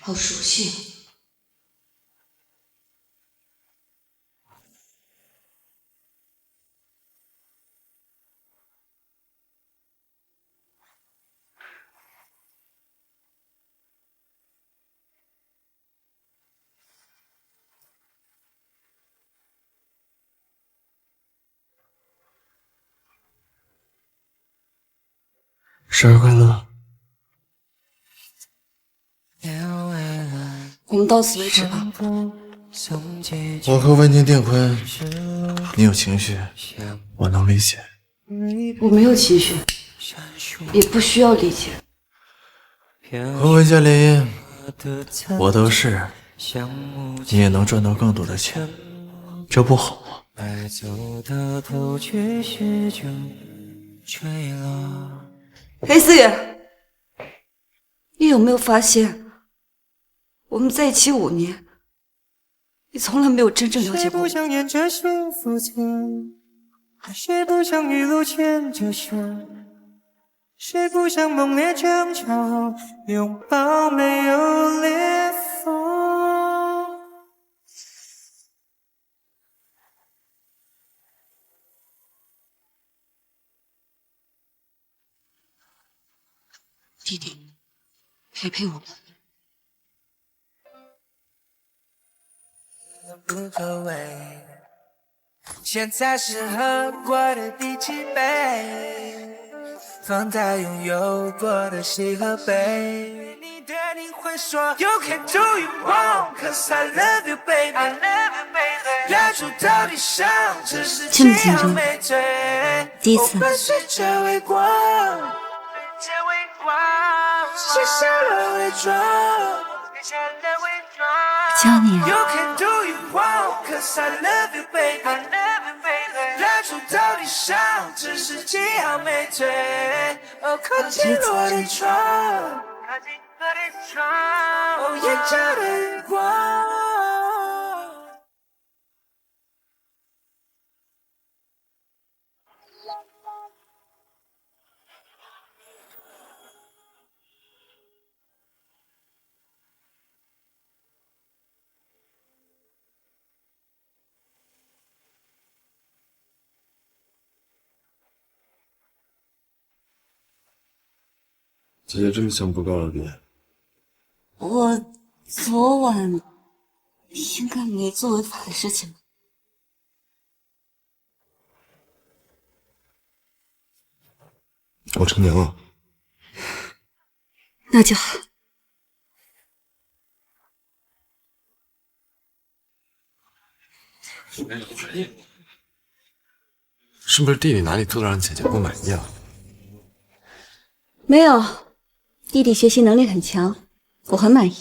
好熟悉。生日快乐！我们到此为止吧。我和文静订婚，你有情绪，我能理解。我没有情绪，也不需要理解。和文家联姻，我得势，你也能赚到更多的钱，这不好吗？裴思远，你有没有发现，我们在一起5年，你从来没有真正了解过我。谁不想沿着幸福走？谁不想一路牵着手？谁不想猛烈争吵，拥抱没有裂缝？弟弟，陪我们。无所谓，现在是喝过的第几杯？放在拥有过的喜和悲。你的你会说 You can do you wrong Cause I love you baby I love you baby 蜡烛到底上只是这么紧张没醉第一次我伴随着微光卸下了伪装教你 You can do you wrong Cause I love you baby I love you baby 蜡烛到底上只是记号没醉哦靠近我的窗哦眼角的余光姐姐这么想不告而别，我昨晚应该没做违法的事情吧？我成年了。那就好。是不是弟弟哪里做的让姐姐不满意了？没有，弟弟学习能力很强，我很满意。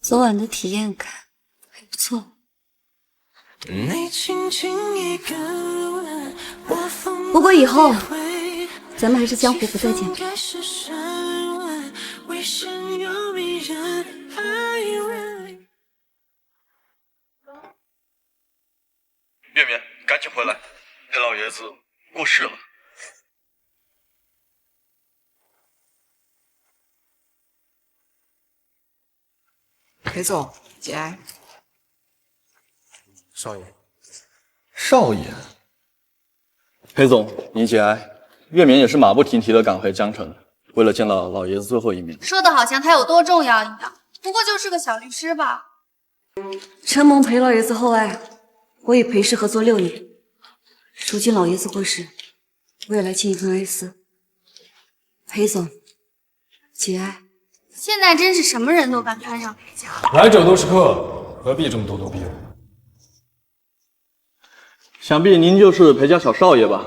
昨晚的体验感还不错。不过以后咱们还是江湖不再见面。月眠，赶紧回来，裴老爷子过世了。裴总，节哀。少爷，少爷，裴总，您节哀。月眠也是马不停蹄地赶回江城，为了见到老爷子最后一面。说的好像他有多重要一样，不过就是个小律师吧。承蒙裴老爷子厚爱，我与裴氏合作6年。如今老爷子过世，我也来尽一份哀思。裴总，节哀。现在真是什么人都敢攀上裴家。来者都是客，何必这么咄咄逼人？想必您就是裴家小少爷吧？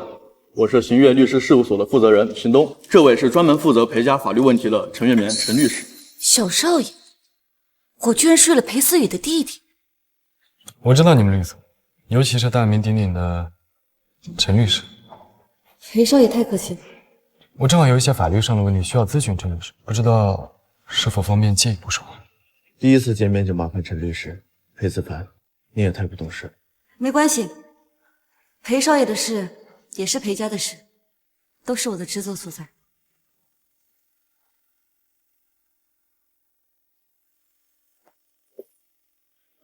我是行月律师事务所的负责人邢东，这位是专门负责裴家法律问题的陈月眠陈律师。小少爷，我居然睡了裴思雨的弟弟。我知道你们律所，尤其是大名鼎鼎的陈律师。裴少爷太客气了。我正好有一些法律上的问题需要咨询陈律师，不知道是否方便借一步说话？第一次见面就麻烦陈律师，裴子凡，你也太不懂事。没关系，裴少爷的事也是裴家的事，都是我的职责所在。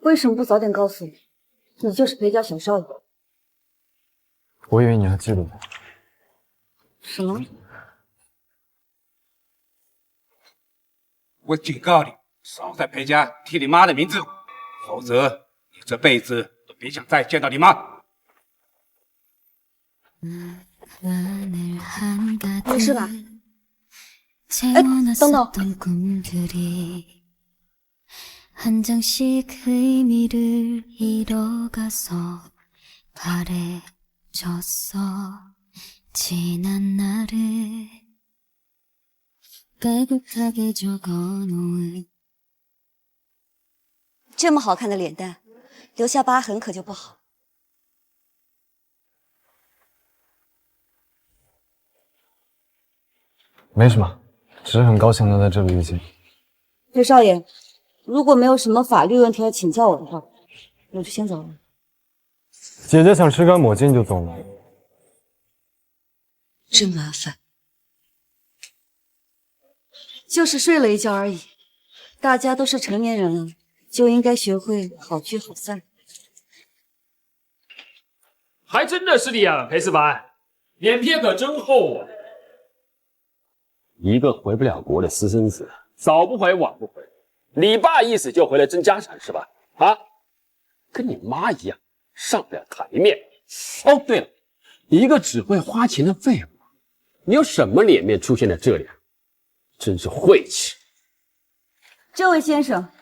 为什么不早点告诉我，你就是裴家小少爷？我以为你还记得我。什么？我警告你，少在裴家提你妈的名字，否则你这辈子都别想再见到你妈。没事吧？哎，等等。 한 장씩 의미를 잃어가서 바래졌어 지난 날을 빼곡하게 적어놓은 这么好看的脸蛋，留下疤痕可就不好。没什么，只是很高兴能在这里遇见。裴少爷，如果没有什么法律问题要请教我的话，我就先走了。姐姐想吃干抹净就走了，真麻烦。就是睡了一觉而已，大家都是成年人了，就应该学会好聚好散。还真的是你啊，裴四凡，脸皮可真厚啊！一个回不了国的私生子，早不回晚不回，你爸一死就回来争家产是吧？啊，跟你妈一样上不了台面。哦，对了，一个只会花钱的废物，你有什么脸面出现在这里啊？真是晦气！这位先生，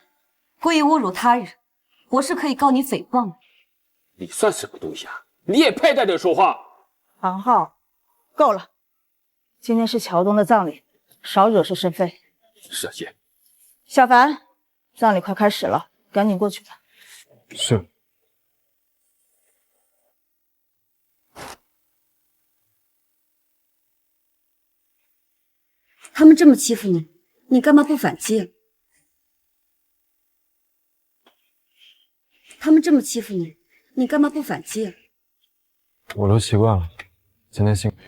故意侮辱他人，我是可以告你诽谤的。你算什么东西啊？你也配在这说话？唐昊，够了！今天是乔东的葬礼，少惹是生非。是啊，姐。小凡，葬礼快开始了，赶紧过去吧。是。他们这么欺负你，你干嘛不反击啊？他们这么欺负你，你干嘛不反击啊？我都习惯了，今天幸亏。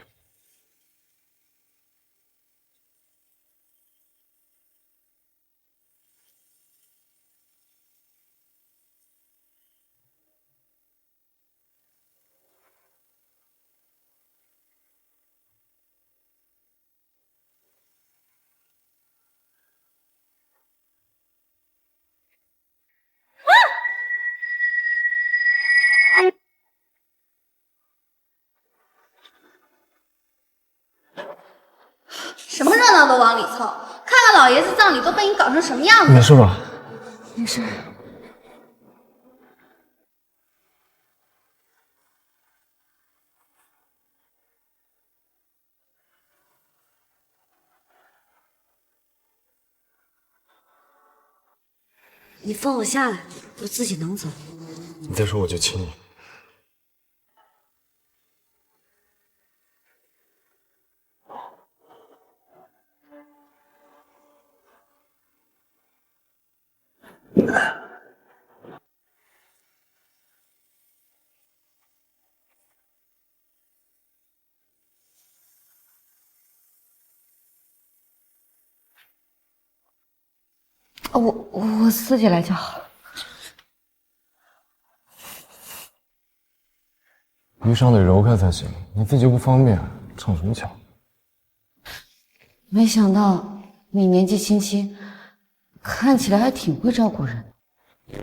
什么热闹都往里凑，看看老爷子葬礼都被你搞成什么样子。没事吧？没事。你放我下来，我自己能走。你再说我就亲你。我自己来就好。衣裳得揉开才行，你自己又不方便，逞什么强？没想到你年纪轻轻，看起来还挺会照顾人。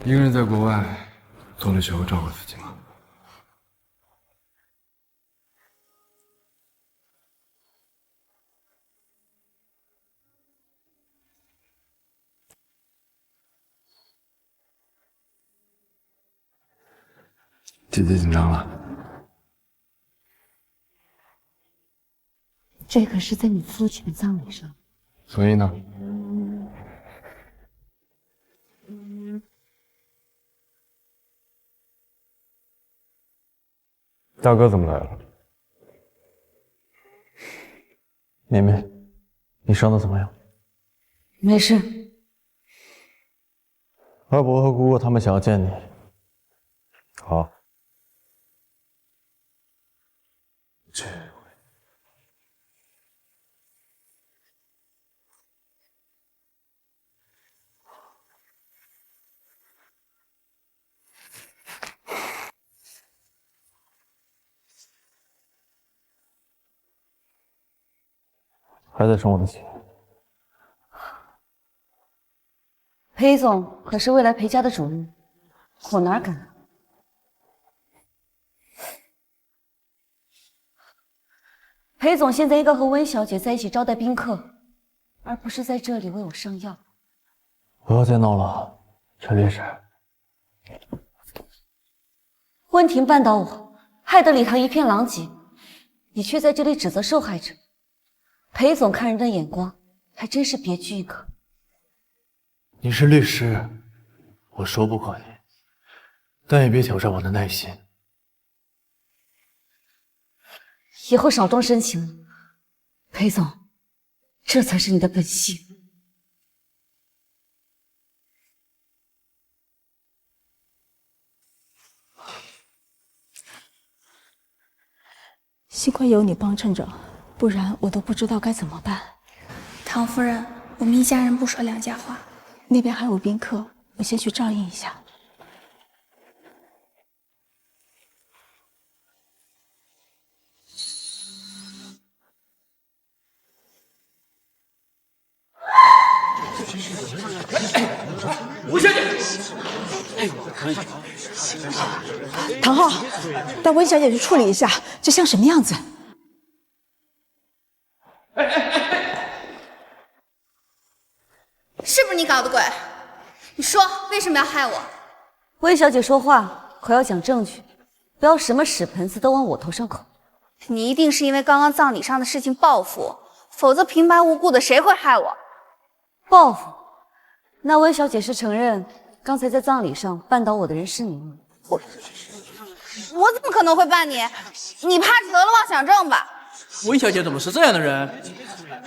一个人在国外，总得学会照顾自己嘛。姐姐紧张了。这可是在你父亲的葬礼上。所以呢？大哥怎么来了？绵绵，你伤得怎么样？没事。二伯和姑姑他们想要见你。好。这回还在生我的气。裴总可是未来裴家的主人，我哪敢啊！裴总现在应该和温小姐在一起招待宾客，而不是在这里为我上药。不要再闹了，陈律师。温婷绊倒我，害得礼堂一片狼藉，你却在这里指责受害者。裴总看人的眼光还真是别具一格。你是律师，我说不过你，但也别挑战我的耐心。以后少装深情了，裴总，这才是你的本性。幸亏有你帮衬着，不然我都不知道该怎么办。唐夫人，我们一家人不说两家话。那边还有宾客，我先去照应一下。吴小姐，唐昊，带温小姐去处理一下，这像什么样子？是不是你搞的鬼？你说为什么要害我？温小姐说话可要讲证据，不要什么屎盆子都往我头上扣。你一定是因为刚刚葬礼上的事情报复，否则平白无故的谁会害我？报复？那温小姐是承认刚才在葬礼上绊倒我的人是你吗？我怎么可能会办你？你怕是得了妄想症吧？温小姐怎么是这样的人？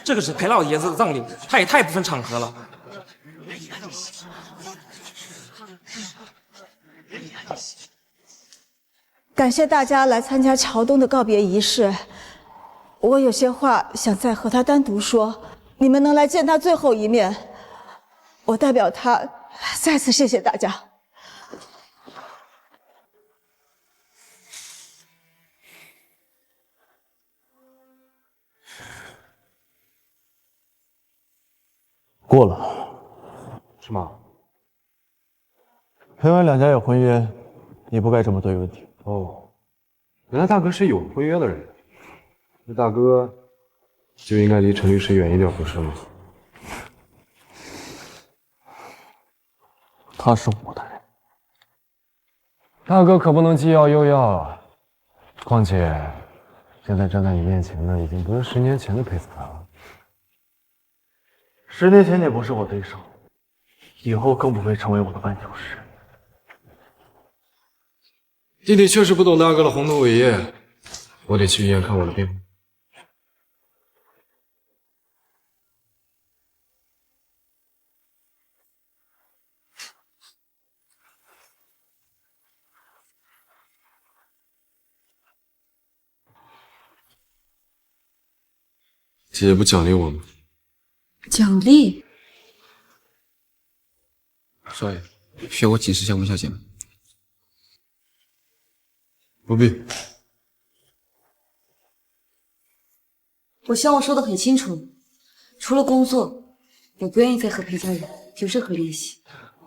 这个是裴老爷子的葬礼，她也太不分场合了。感谢大家来参加乔东的告别仪式。我有些话想再和他单独说，你们能来见他最后一面，我代表他再次谢谢大家。过了，是吗？裴文两家有婚约，你不该这么对问题。哦，原来大哥是有婚约的人，那大哥就应该离陈律师远一点，不是吗？他是我的人，大哥可不能既要又要啊！况且，现在站在你面前的已经不是10年前的裴子凡了。10年前你不是我对手，以后更不会成为我的绊脚石。弟弟确实不懂大哥的宏图伟业，我得去医院看我的病。姐姐不奖励我吗？奖励？少爷，需要我解释一下温小姐吗？不必。我希望我说的很清楚，除了工作，我不愿意再和裴家人有任何联系。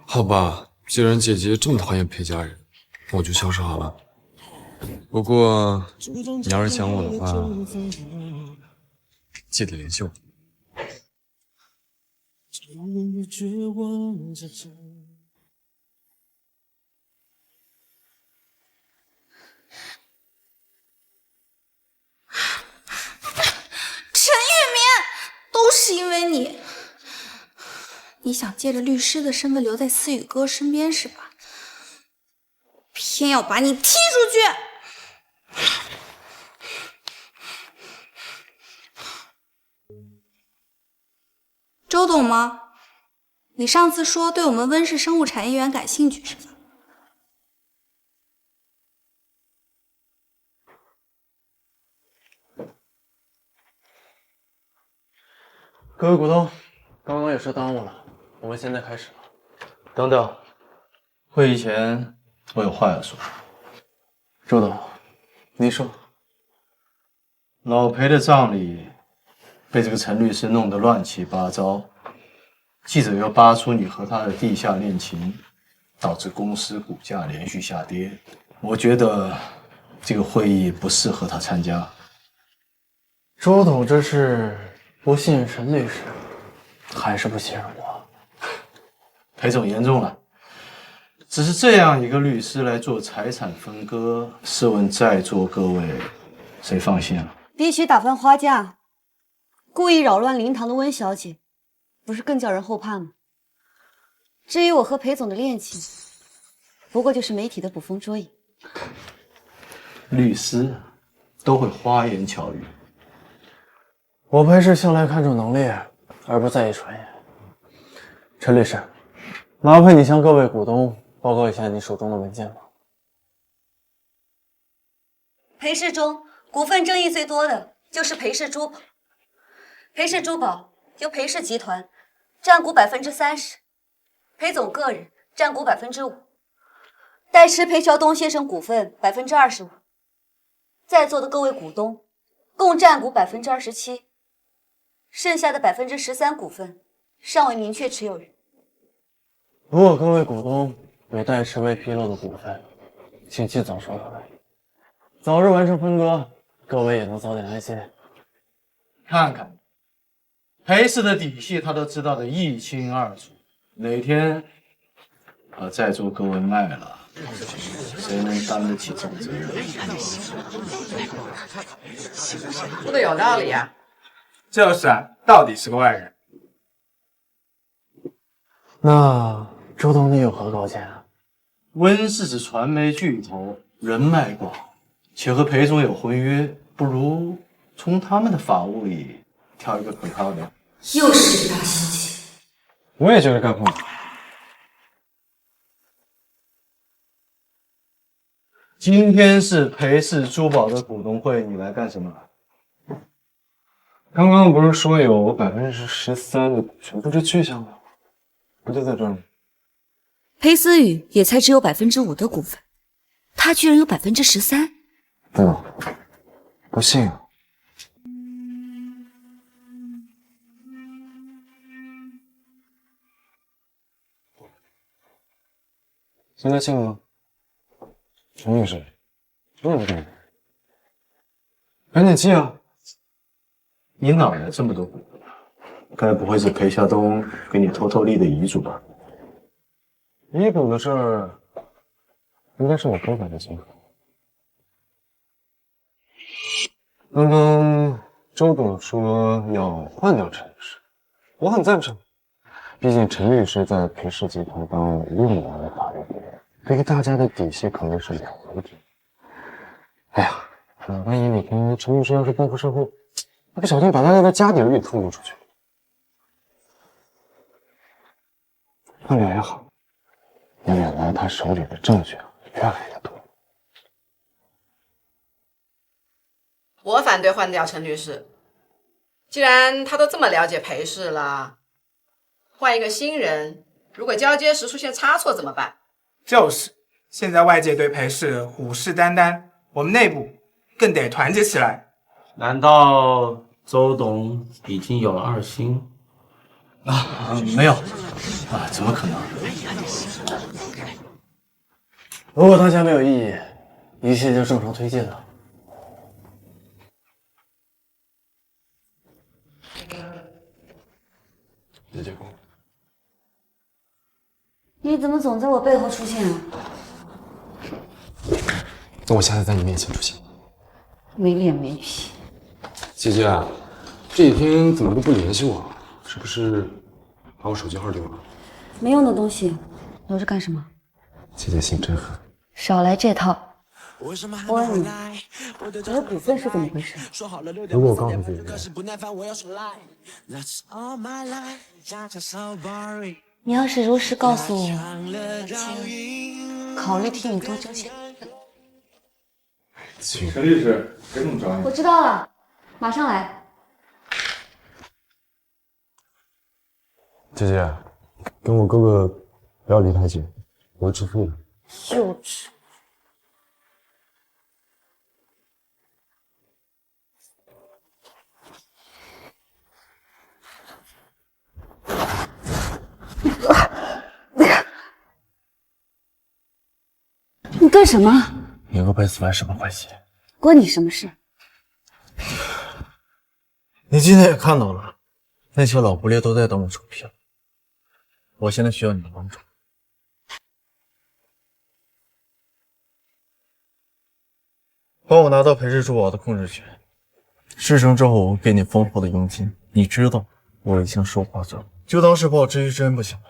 好吧，既然姐姐这么讨厌裴家人，我就消失好了。不过你要是想我的话，记得联系我。陈玉民，都是因为你。你想借着律师的身份留在思雨哥身边是吧？偏要把你踢出去。周董吗？你上次说对我们温氏生物产业园感兴趣是吧？各位股东，刚刚有事耽误了，我们现在开始了。等等，会议前我有话要说。周董，您说，老裴的葬礼被这个陈律师弄得乱七八糟，记者又扒出你和他的地下恋情，导致公司股价连续下跌。我觉得这个会议不适合他参加。周董这是不信任陈律师，还是不信任我？裴总严重了。只是这样一个律师来做财产分割，试问在座各位，谁放心啊？必须打翻花架，故意扰乱灵堂的温小姐，不是更叫人后怕吗？至于我和裴总的恋情，不过就是媒体的捕风捉影。律师都会花言巧语，我裴氏向来看重能力，而不在意传言。陈律师，麻烦你向各位股东报告一下你手中的文件吧。裴氏中股份争议最多的就是裴氏珠宝。裴氏珠宝由裴氏集团占股30%，裴总个人占股5%，代持裴桥东先生股份25%，在座的各位股东共占股27%，剩下的13%股份尚未明确持有人。如果各位股东有代持未披露的股份，请尽早说出来，早日完成分割，各位也能早点安心。看看裴氏的底细，他都知道的一清二楚。哪天把在座各位卖了，谁能担得起这种责任？说的有道理啊。就是啊，到底是个外人。那周董，你有何高见啊？温氏是传媒巨头，人脉广，且和裴总有婚约，不如从他们的法务里挑一个可靠的。又是一个大心机。我也觉得该碰。今天是裴氏珠宝的股东会，你来干什么？刚刚不是说有13%的股权不知去向吗？不就在这儿吗？裴思雨也才只有5%的股份，他居然有13%。对吗？不信啊。现在信了吗？陈律师，这么点，赶紧记啊！你哪来这么多股份？该不会是裴夏东给你偷偷立的遗嘱吧？遗嘱的事儿，应该是我哥哥的情况。刚刚周董说要换掉陈律师，我很赞成。毕竟陈律师在裴氏集团当5年的法律顾问，对于大家的底细可谓是了如指掌。哎呀，万一哪天陈律师要是报复社会，那个小心把大家的家底儿给透露出去。换掉也好，也免得他手里的证据越来越多。我反对换掉陈律师，既然他都这么了解裴氏了，换一个新人，如果交接时出现差错怎么办？就是，现在外界对裴氏虎视眈眈，我们内部更得团结起来。难道周董已经有了二心？没有怎么可能？如果大家没有异议，一切就正常推进了。姐姐公，你怎么总在我背后出现啊？那我下次在你面前出现。没脸没皮。姐姐，这几天怎么都不联系我？是不是把我手机号丢了？没用的东西留着干什么？姐姐心真狠。少来这套。我问你，我的股份是怎么回事？如果我告诉姐姐，你要是如实告诉我，考虑替你多争些。陈律师，别这么着急。我知道了，马上来。姐姐，跟我哥哥不要离太近，我会致富的。幼稚。你干什么？你和裴思凡什么关系？关你什么事？你今天也看到了，那些老不列都在等我出皮了。我现在需要你的帮助，帮我拿到裴氏珠宝的控制权。事成之后，我会给你丰厚的佣金。你知道我已经受划罪了，就当是报知遇之恩不行吗？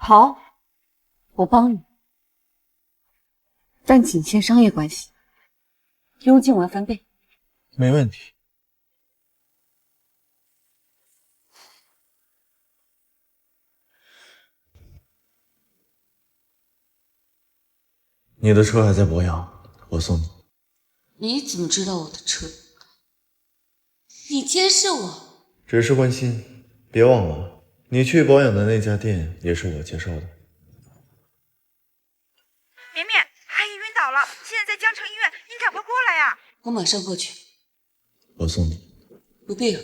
好，我帮你，但仅限商业关系，佣金我要翻倍。没问题。你的车还在博洋，我送你。你怎么知道我的车？你监视我？只是关心，别忘了，你去保养的那家店也是我介绍的。绵绵，阿姨晕倒了，现在在江城医院，你赶快过来呀！我马上过去。我送你。不必了。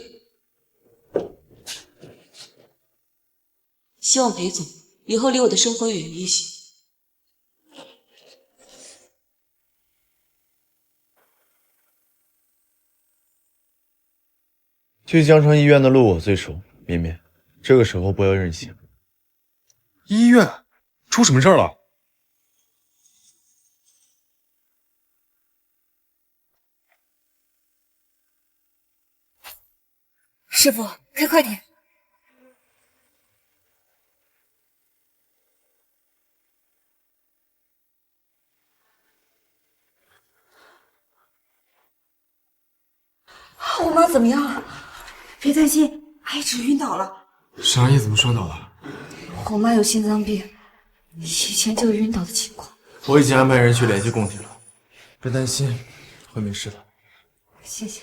希望裴总以后离我的生活远一些。去江城医院的路我最熟，绵绵，这个时候不要任性。医院出什么事儿了？师傅，开快点！我妈怎么样了？别担心，阿姨只是晕倒了。是阿姨怎么摔倒了？我妈有心脏病，以前就有晕倒的情况。我已经安排人去联系供体了，别担心，会没事的。谢谢。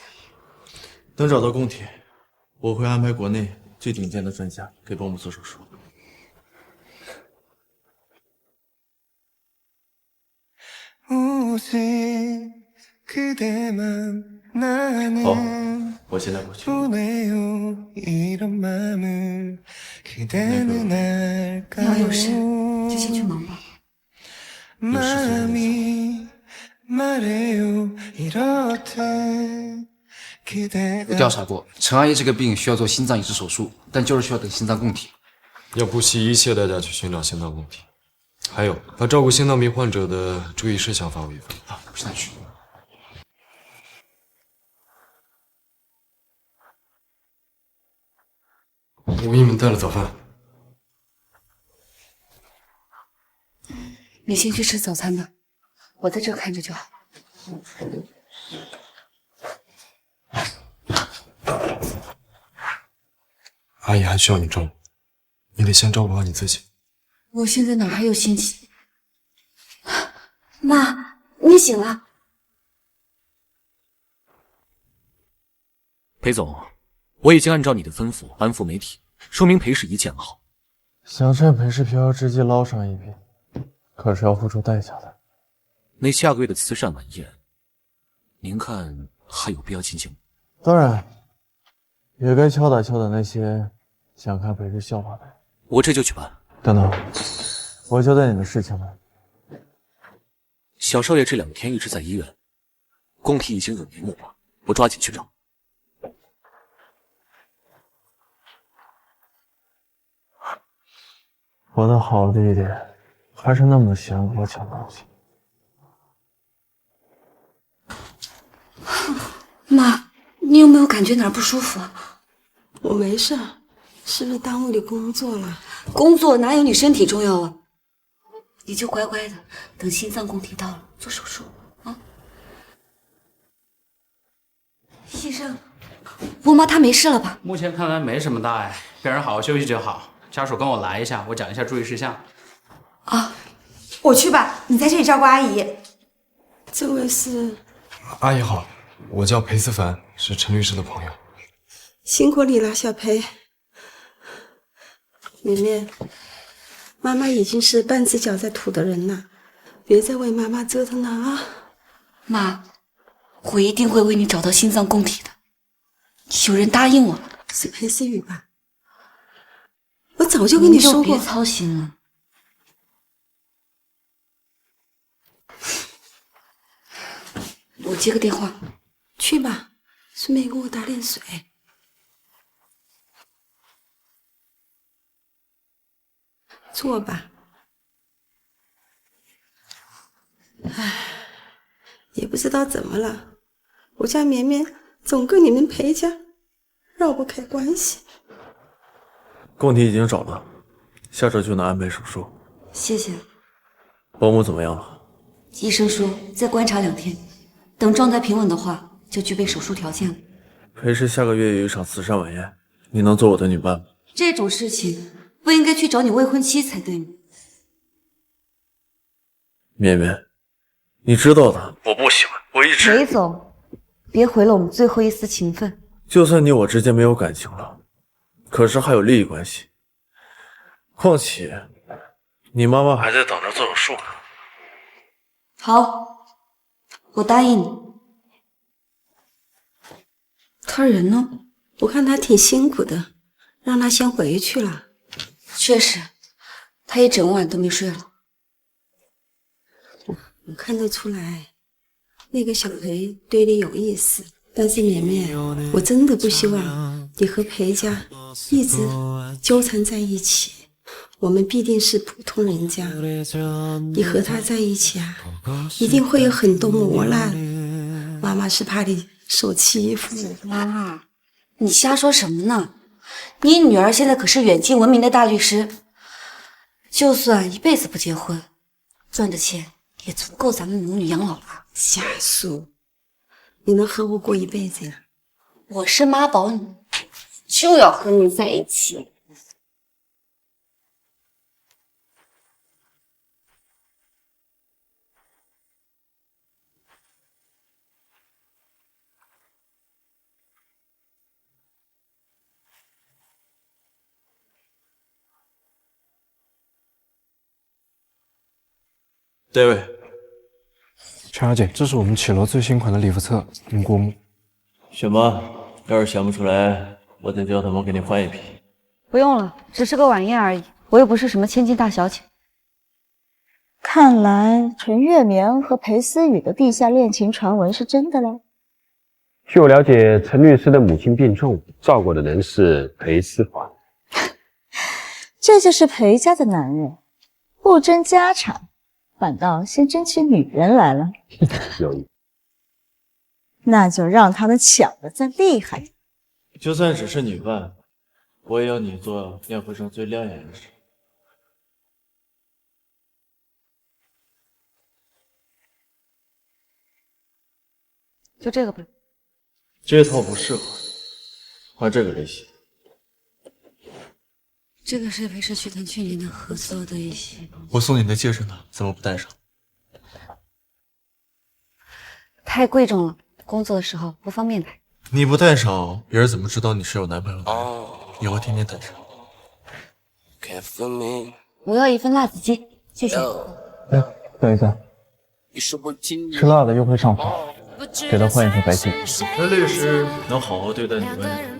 等找到供体，我会安排国内最顶尖的专家给保姆做手术。好，我现在过去。你要有事就先去忙吧。有事我调查过，陈阿姨这个病需要做心脏移植手术，但就是需要等心脏供体。要不惜一切代价去寻找心脏供体。还有，把照顾心脏病患者的注意事项发我一份。好，我现在去。我给你们带了早饭。你先去吃早餐吧，我在这看着就好。阿姨还需要你照顾，你得先照顾好你自己。我现在哪还有心情？妈，你醒了。裴总，我已经按照你的吩咐安抚媒体，说明裴氏一切安好。想趁裴氏飘摇之际捞上一笔，可是要付出代价的。那下个月的慈善晚宴，您看还有必要进行吗？当然，也该敲打敲打那些想看裴氏笑话的人。我这就去办。等等，我交代你的事情呢？小少爷这2天一直在医院，供体已经有眉目了，我抓紧去找。我的好弟弟，还是那么喜欢跟我抢东西。妈，你有没有感觉哪儿不舒服啊？我没事，是不是耽误你工作了？工作哪有你身体重要啊？你就乖乖的等心脏供体到了做手术啊。医生，我妈她没事了吧？目前看来没什么大碍，病人好好休息就好。家属跟我来一下，我讲一下注意事项。啊，我去吧，你在这里照顾阿姨。这位是？阿姨好，我叫裴思凡，是陈律师的朋友。辛苦你了，小裴。绵绵，妈妈已经是半只脚在土的人了，别再为妈妈折腾了啊！妈，我一定会为你找到心脏供体的。有人答应我了，是裴思雨吧？我早就跟你说过，你就别操心了。我接个电话。去吧，顺便给我打点水。坐吧。唉，也不知道怎么了，我家绵绵总跟你们裴家绕不开关系。供体已经找了，下周就能安排手术。谢谢。保姆怎么样了？医生说再观察2天，等状态平稳的话，就具备手术条件了。裴氏下个月有一场慈善晚宴，你能做我的女伴吗？这种事情不应该去找你未婚妻才对呢。绵绵，你知道的，我不喜欢，我一直……裴总，别毁了我们最后一丝情分。就算你我之间没有感情了，可是还有利益关系。况且，你妈妈还在等着做手术呢。好，我答应你。他人呢？我看他挺辛苦的，让他先回去了。确实，他一整晚都没睡了。我看得出来，那个小裴对你有意思，但是绵绵，我真的不希望你和裴家一直纠缠在一起。我们必定是普通人家，你和他在一起啊，一定会有很多磨难。妈妈是怕你受欺负。妈，你瞎说什么呢？你女儿现在可是远近闻名的大律师，就算一辈子不结婚，赚的钱也足够咱们母女养老了。瞎说，你能和我过一辈子呀？我是妈宝女，就要和你在一起。David， 陈小姐，这是我们绮罗最新款的礼服册，您过目。选吧，要是想不出来，我再叫他们给你换一批。不用了，只是个晚宴而已，我又不是什么千金大小姐。看来陈月棉和裴思雨的地下恋情传闻是真的了。据我了解，陈律师的母亲病重，照顾的人是裴思华。这就是裴家的男人，不争家产，反倒先争起女人来了。有意，那就让他们抢得再厉害点。就算只是女伴，我也要你做宴会上最亮眼的事。就这个吧。这套不适合，换这个类型。这个是裴氏集团去年的合作的一些。我送你的戒指呢？怎么不戴上？太贵重了，工作的时候不方便戴。你不戴上，别人怎么知道你是有男朋友的？以后天天戴上。我要一份辣子鸡，谢谢。哎，等一下，吃辣的又会上火，给他换一份白鸡。陈律师能好好对待你们。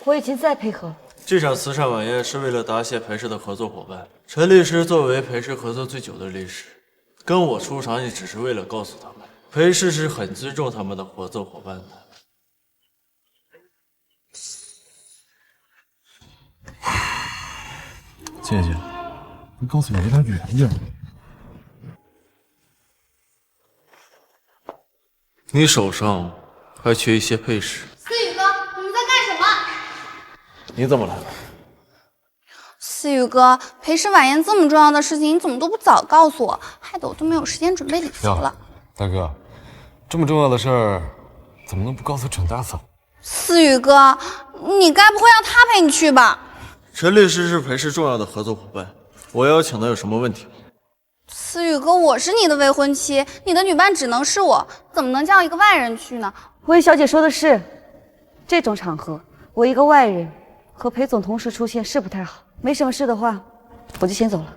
我已经在配合。这场慈善晚宴是为了答谢裴氏的合作伙伴。陈律师作为裴氏合作最久的律师，跟我出场也只是为了告诉他们，裴氏是很尊重他们的合作伙伴的。姐姐，你告诉我离他远一点。你手上还缺一些配饰。思雨哥，你们在干什么？你怎么来了？思雨哥，裴氏晚宴这么重要的事情，你怎么都不早告诉我，害得我都没有时间准备礼服了。大哥，这么重要的事儿，怎么能不告诉陈大嫂？思雨哥，你该不会让他陪你去吧？陈律师是裴氏重要的合作伙伴，我邀请他有什么问题吗？思雨哥，我是你的未婚妻，你的女伴只能是我，怎么能叫一个外人去呢？魏小姐说的是，这种场合，我一个外人和裴总同时出现是不太好。没什么事的话，我就先走了。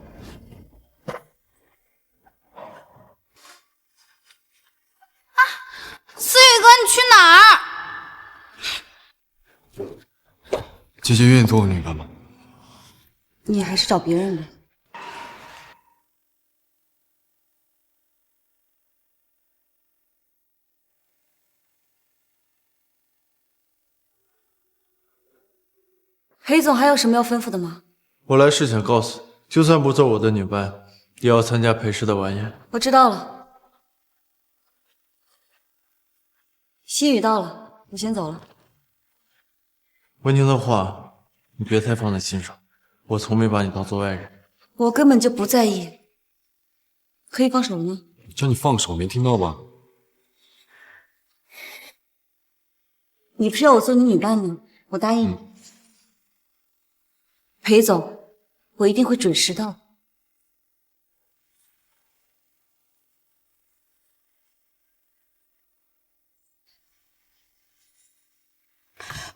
姐姐愿意做我女伴吗？你还是找别人吧。裴总还有什么要吩咐的吗？我来是想告诉你，就算不做我的女伴，也要参加裴氏的晚宴。我知道了。心雨到了，我先走了。文婷的话，你别太放在心上。我从没把你当做外人。我根本就不在意。可以放手了吗？叫你放手，没听到吧？你不是要我做你女伴吗？我答应你。裴总，我一定会准时到。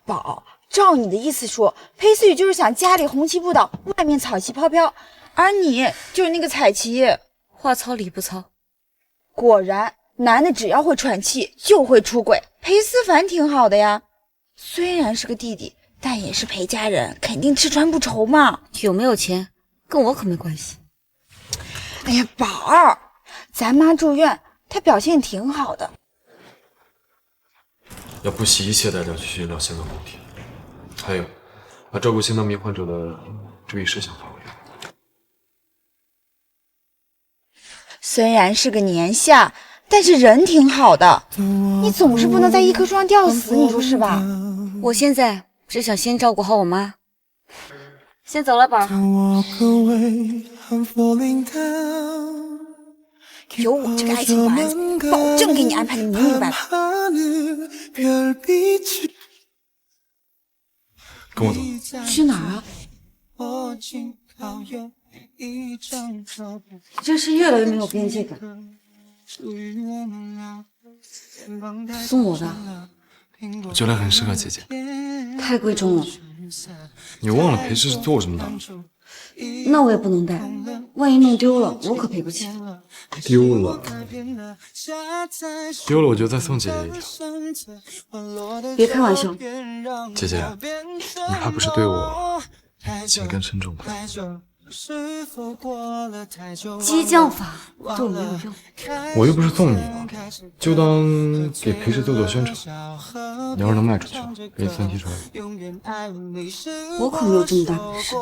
宝，照你的意思说，裴思雨就是想家里红旗不倒，外面草旗飘飘，而你就是那个彩旗。话糙理不糙。果然，男的只要会喘气就会出轨。裴思凡挺好的呀，虽然是个弟弟，但也是裴家人，肯定吃穿不愁嘛。有没有钱跟我可没关系。哎呀，宝儿，咱妈住院，她表现挺好的。要不惜一切代价去寻找新的问题，还有，把照顾心脏病患者的注意事项发回来。虽然是个年下，但是人挺好的。你总是不能在一棵树上吊死，你说是吧？我现在只想先照顾好我妈。先走了，宝儿。有我这个爱情丸子，保证给你安排的明明白白。跟我走。去哪儿啊？真是越来越没有边界感。送我的，我觉得很适合姐姐。太贵重了。你忘了裴氏是做过什么的？那我也不能带，万一弄丢了，我可赔不起。丢了我就再送姐姐一条。别开玩笑。姐姐，你怕不是对我情根深重吧？激将法对我没有用。我又不是送你了，就当给裴氏做宣传。你要是能卖出去，给你3提成。我可没有这么大本事。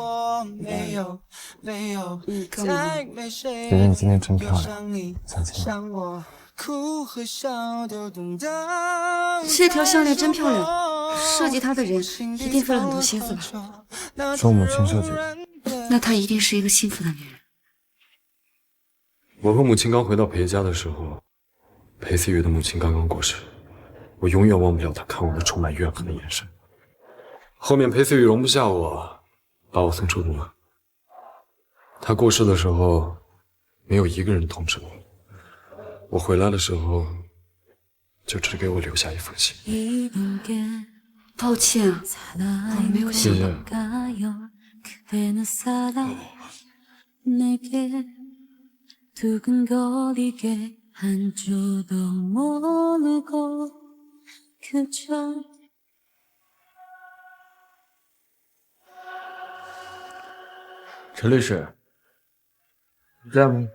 干嘛？觉得你今天真漂亮，3000。这条项链真漂亮，设计它的人一定费了很多心思吧？是我母亲设计的。那她一定是一个幸福的女人。我和母亲刚回到裴家的时候，裴思雨的母亲刚刚过世，我永远忘不了她看我那充满怨恨的眼神。后面裴思雨容不下我，把我送出国。她过世的时候，没有一个人通知我。我回来的时候，就只给我留下一封信。抱歉，我没有想到。陈律师，你在吗？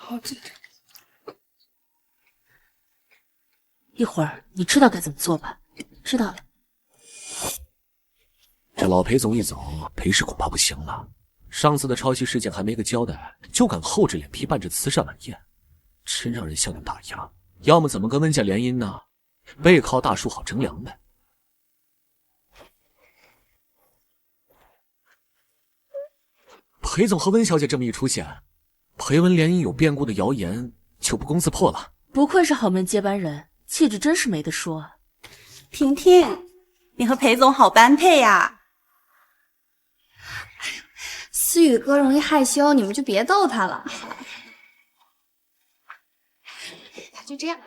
好紧张。一会儿你知道该怎么做吧？知道了。这老裴总一走，裴氏恐怕不行了。上次的抄袭事件还没个交代，就敢厚着脸皮办这慈善晚宴，真让人像个打压。要么怎么跟温家联姻呢？背靠大树好乘凉呗。裴总和温小姐这么一出现，裴温联姻有变故的谣言就不攻自破了。不愧是豪门接班人，气质真是没得说。婷婷，你和裴总好般配呀！思雨哥容易害羞，你们就别逗他了。这样。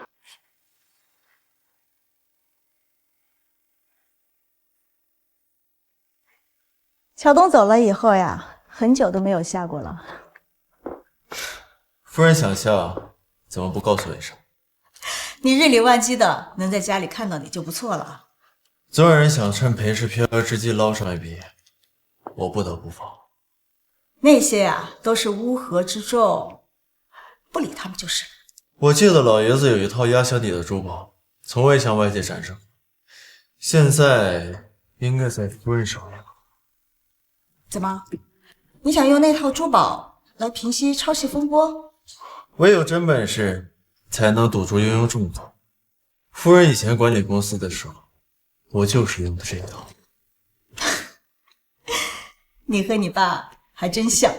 乔东走了以后呀，很久都没有下过了。夫人想下，怎么不告诉我一声？你日理万机的，能在家里看到你就不错了。总有人想趁裴氏飘摇之际捞上一笔，我不得不防。那些呀，都是乌合之众，不理他们就是。我记得老爷子有一套压箱底的珠宝，从未向外界展示过，现在应该在夫人手里了。怎么，你想用那套珠宝来平息抄袭风波？唯有真本事，才能堵住庸庸众口。夫人以前管理公司的时候，我就是用的这一套。你和你爸还真像。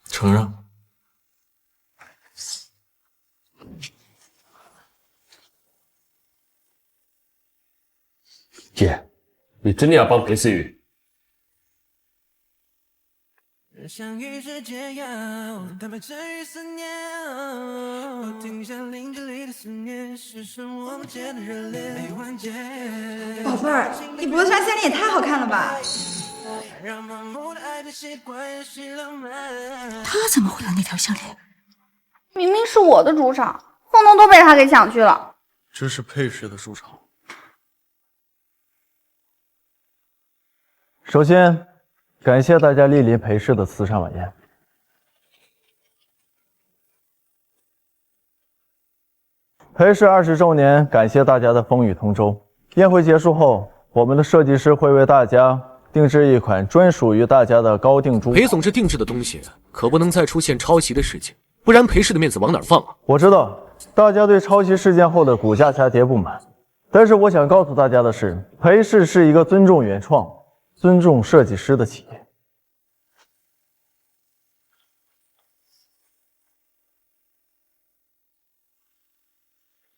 承让。姐，你真的要帮裴思雨？相遇是解药，但被治愈思念。我停下林子里的思念，是剩我们间的热烈没完结。宝贝儿，你脖子上项链也太好看了吧！他怎么会有那条项链？明明是我的主场，风头都被他给抢去了。这是裴氏的主场。首先，感谢大家莅临裴氏的慈善晚宴。裴氏20周年，感谢大家的风雨同舟。宴会结束后，我们的设计师会为大家定制一款专属于大家的高定珠宝。裴总这定制的东西可不能再出现抄袭的事情，不然裴氏的面子往哪放啊？我知道大家对抄袭事件后的股价下跌不满，但是我想告诉大家的是，裴氏是一个尊重原创、尊重设计师的企业。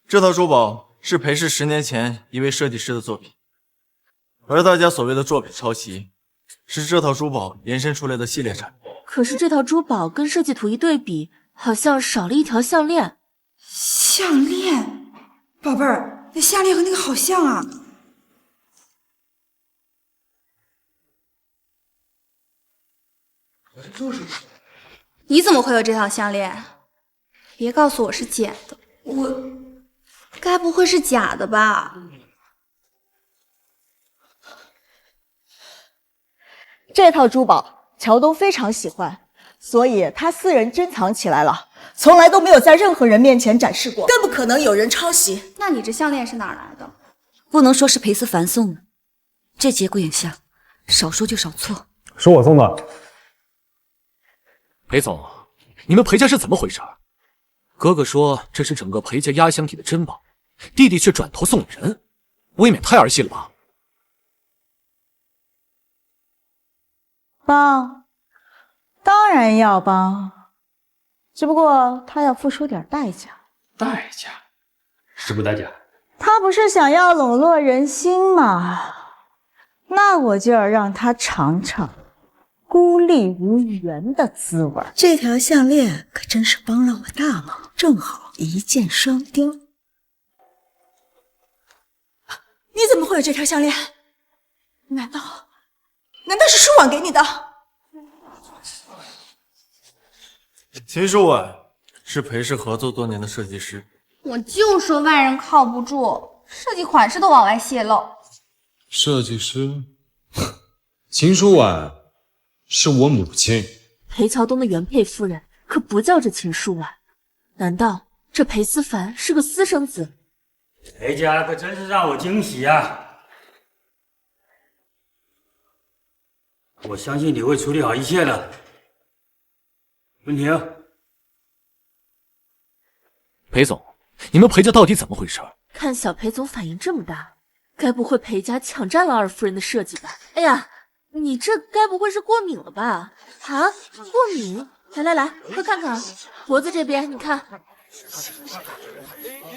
这套珠宝是裴氏10年前一位设计师的作品，而大家所谓的作品抄袭，是这套珠宝延伸出来的系列产品。可是这套珠宝跟设计图一对比，好像少了一条项链。项链，宝贝儿，那项链和那个好像啊！你怎么会有这条项链？别告诉我是捡的，该不会是假的吧？这套珠宝乔东非常喜欢，所以他私人珍藏起来了，从来都没有在任何人面前展示过，更不可能有人抄袭。那你这项链是哪儿来的？不能说是裴思凡送的，这节骨眼下，少说就少错。是我送的。裴总，你们裴家是怎么回事？哥哥说这是整个裴家压箱底的珍宝，弟弟却转头送人，未免太儿戏了吧？帮，当然要帮，只不过他要付出点代价。代价？什么代价？他不是想要笼络人心吗？那我就要让他尝尝孤立无援的滋味。这条项链可真是帮了我大忙，正好一箭双雕。你怎么会有这条项链？难道是舒婉给你的？秦舒婉是裴氏合作多年的设计师。我就说外人靠不住，设计款式都往外泄露。设计师，秦舒婉是我母亲。裴乔东的原配夫人可不叫这秦舒婉，难道这裴思凡是个私生子？裴家可真是让我惊喜啊！我相信你会处理好一切的。文婷，裴总，你们裴家到底怎么回事？看小裴总反应这么大，该不会裴家抢占了二夫人的设计吧？哎呀，你这该不会是过敏了吧？啊，过敏？来，快看看，脖子这边，你看，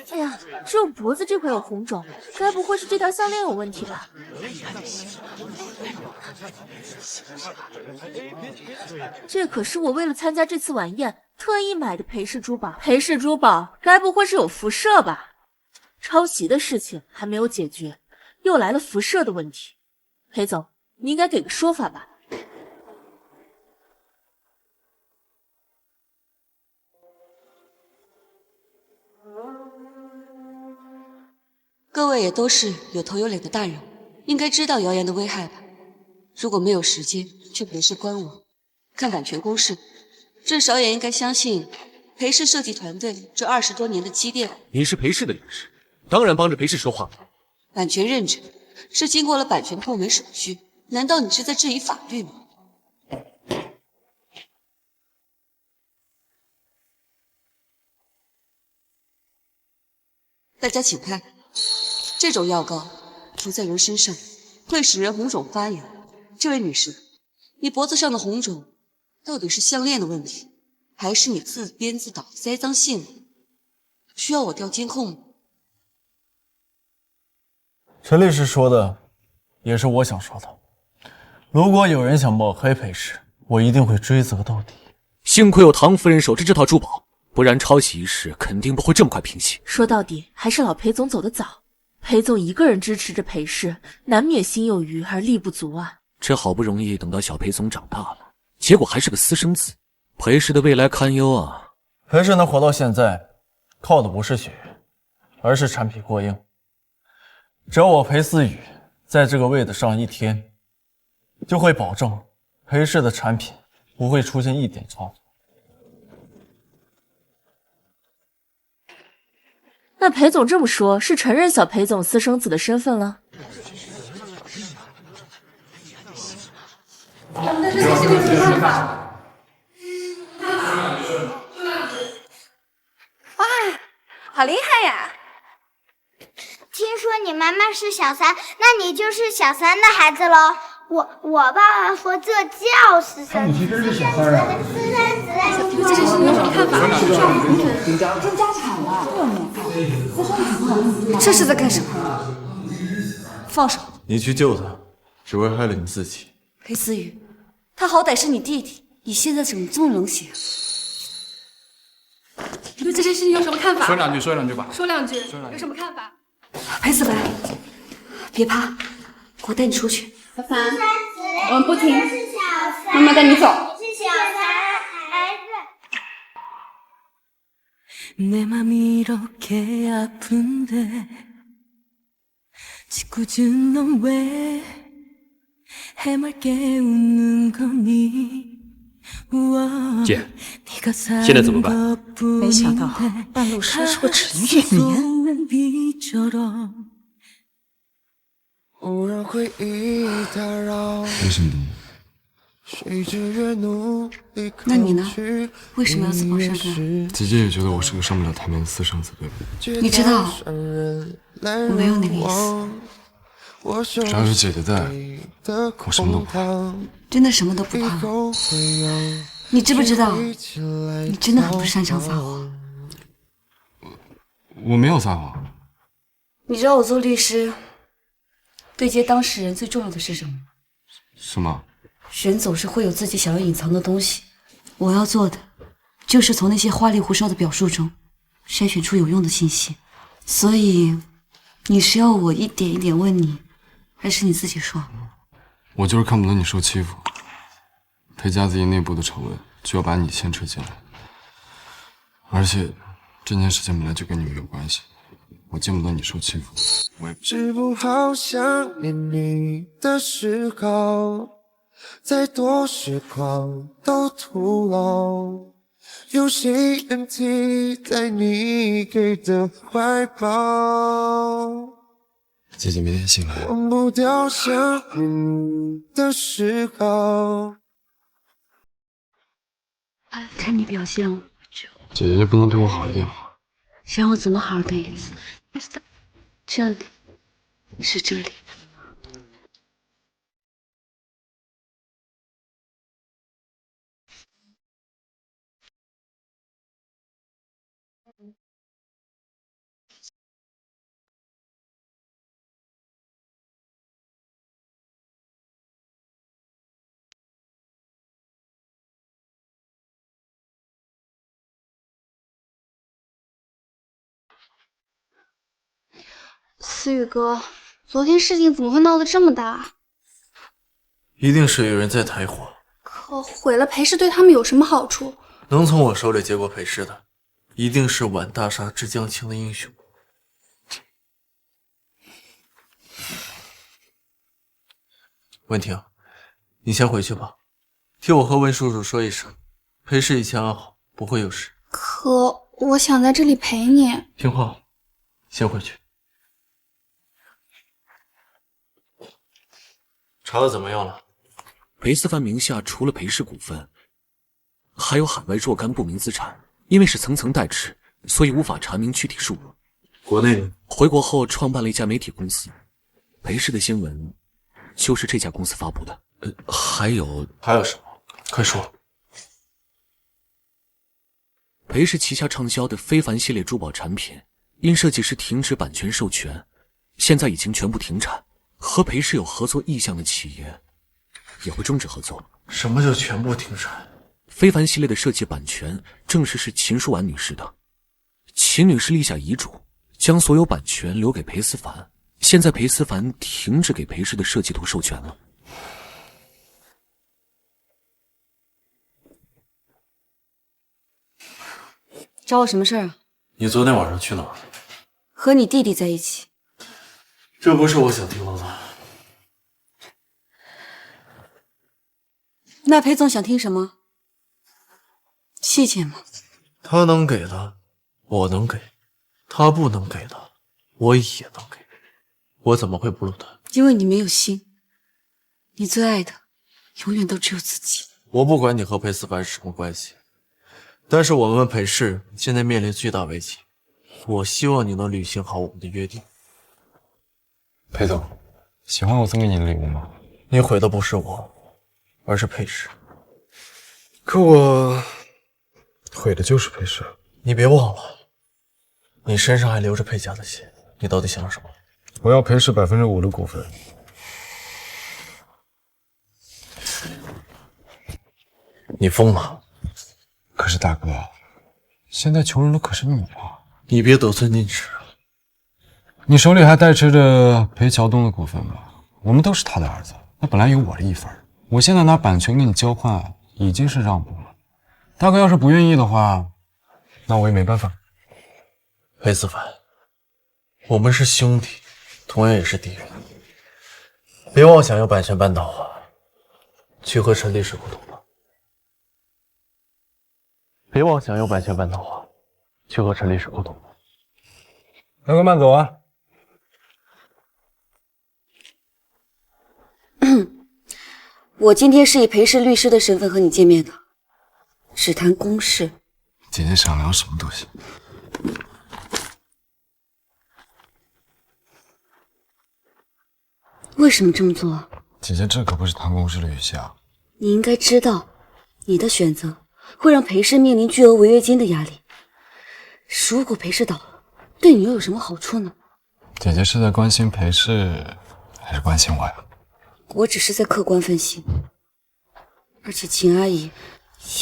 哎呀，只有脖子这块有红肿，该不会是这条项链有问题吧？这可是我为了参加这次晚宴特意买的裴氏珠宝，裴氏珠宝该不会是有辐射吧？抄袭的事情还没有解决，又来了辐射的问题。裴总，你应该给个说法吧？各位也都是有头有脸的大人，应该知道谣言的危害吧？如果没有时间去裴氏官网看版权公示，至少也应该相信裴氏设计团队这20多年的积淀。你是裴氏的人士，当然帮着裴氏说话了。版权认证是经过了版权部门手续，难道你是在质疑法律吗？大家请看，这种药膏涂在人身上会使人红肿发痒。这位女士，你脖子上的红肿到底是项链的问题，还是你自编自导栽赃陷我？需要我调监控吗？陈律师说的也是我想说的。如果有人想抹黑裴氏，我一定会追责到底。幸亏有唐夫人守着这套珠宝，不然抄袭一事肯定不会这么快平息。说到底，还是老裴总走得早。裴总一个人支持着裴氏，难免心有余而力不足啊。这好不容易等到小裴总长大了，结果还是个私生子，裴氏的未来堪忧啊。裴氏能活到现在，靠的不是血缘，而是产品过硬。只要我裴思雨在这个位子上一天，就会保证裴氏的产品不会出现一点差错。那裴总这么说，是承认小裴总私生子的身份了？咱们的事情是个什么办法？哇，好厉害呀！听说你妈妈是小三，那你就是小三的孩子喽。我爸爸说这就是他母亲真是小三啊！私生子。对这件事你有什么看法？争家产了，这是在干什么？放手！你去救他，只会害了你自己。裴思雨，他好歹是你弟弟，你现在怎么这么冷血？你对这件事情有什么看法？说两句吧。说两句，有什么看法？裴思白，别怕，我带你出去。小凡，我们不听，妈妈带你走。你是小三孩子。 내 맘 이렇게 아픈데 짓궂은 넌 왜 해맑게 웃는 거니 姐，现在怎么办？没想到半路杀出个陈玉年。偶然回忆打扰为什么？那你呢？为什么要自报身份？姐姐也觉得我是个上不了台面的私生子，对吧？你知道，我没有那个意思。只要是姐姐在，我什么都不怕。真的什么都不怕？你知不知道，你真的很不擅长撒谎。我没有撒谎。你知道我做律师，对接当事人最重要的是什么吗？什么？人总是会有自己想要隐藏的东西，我要做的就是从那些花里胡哨的表述中筛选出有用的信息。所以，你是要我一点一点问你，还是你自己说？我就是看不得你受欺负，裴家自己内部的丑闻就要把你牵扯进来，而且这件事情本来就跟你没有关系，我见不得你受欺负。我也治不好想念你的嗜好。 再多时光都徒劳，有谁能替代你给的怀抱？姐姐明天醒来，忘不掉想念你的嗜好。看你表现，姐姐就不能对我好一点吗？想我怎么好的意思？这里是这里。思雨哥，昨天事情怎么会闹得这么大？一定是有人在抬火。可毁了裴氏对他们有什么好处？能从我手里接过裴氏的，一定是晚大杀之将倾的英雄。文婷，你先回去吧，替我和文叔叔说一声，裴氏一切安好，不会有事。可我想在这里陪你。听话，先回去。查的怎么样了？裴思凡名下除了裴氏股份，还有海外若干不明资产，因为是层层代持，所以无法查明具体数额。国内呢？回国后创办了一家媒体公司，裴氏的新闻就是这家公司发布的。还有什么？快说。裴氏旗下畅销的非凡系列珠宝产品，因设计师停止版权授权，现在已经全部停产。和裴氏有合作意向的企业也会终止合作。什么叫全部停产？非凡系列的设计版权正是秦淑婉女士的，秦女士立下遗嘱，将所有版权留给裴思凡。现在裴思凡停止给裴氏的设计图授权了。找我什么事儿啊？你昨天晚上去哪儿？和你弟弟在一起。这不是我想听到的。那裴总想听什么？细节吗？他能给的，我能给；他不能给的，我也能给。我怎么会不录他？因为你没有心，你最爱的永远都只有自己。我不管你和裴思凡是什么关系，但是我们裴氏现在面临巨大危机，我希望你能履行好我们的约定。裴总，喜欢我送给你的礼物吗？你毁的不是我，而是裴氏。可我毁的就是裴氏。你别忘了，你身上还流着裴家的血，你到底想要什么？我要裴氏5%的股份。你疯了？可是大哥，现在求人的可是你啊！你别得寸进尺。你手里还代持着裴桥东的股份吧？我们都是他的儿子，那本来有我的一份。我现在拿版权跟你交换，已经是让步了。大哥要是不愿意的话，那我也没办法。裴思凡，我们是兄弟，同样也是敌人。别妄想用版权扳倒我，去和陈律师沟通吧。别妄想用版权扳倒我，去和陈律师沟通吧。大哥慢走啊！我今天是以裴氏律师的身份和你见面的，只谈公事。姐姐想聊什么都行。为什么这么做？姐姐，这可不是谈公事的语气啊！你应该知道，你的选择会让裴氏面临巨额违约金的压力。如果裴氏倒了，对你又有什么好处呢？姐姐是在关心裴氏，还是关心我呀？我只是在客观分析，而且秦阿姨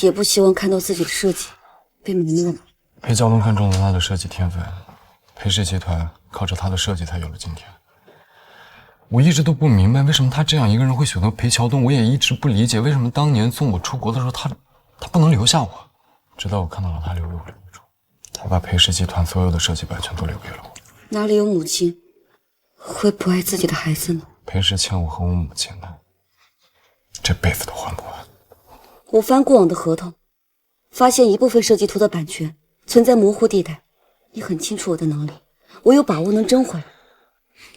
也不希望看到自己的设计被埋没了。裴桥东看中了他的设计天分，裴氏集团靠着他的设计才有了今天。我一直都不明白，为什么他这样一个人会选择裴桥东，我也一直不理解为什么当年送我出国的时候，他不能留下我。直到我看到了他留给我的遗嘱，他把裴氏集团所有的设计版权都留给了我。哪里有母亲会不爱自己的孩子呢？裴氏欠我和我母亲的，这辈子都还不完。我翻过往的合同，发现一部分设计图的版权存在模糊地带。你很清楚我的能力，我有把握能争回来。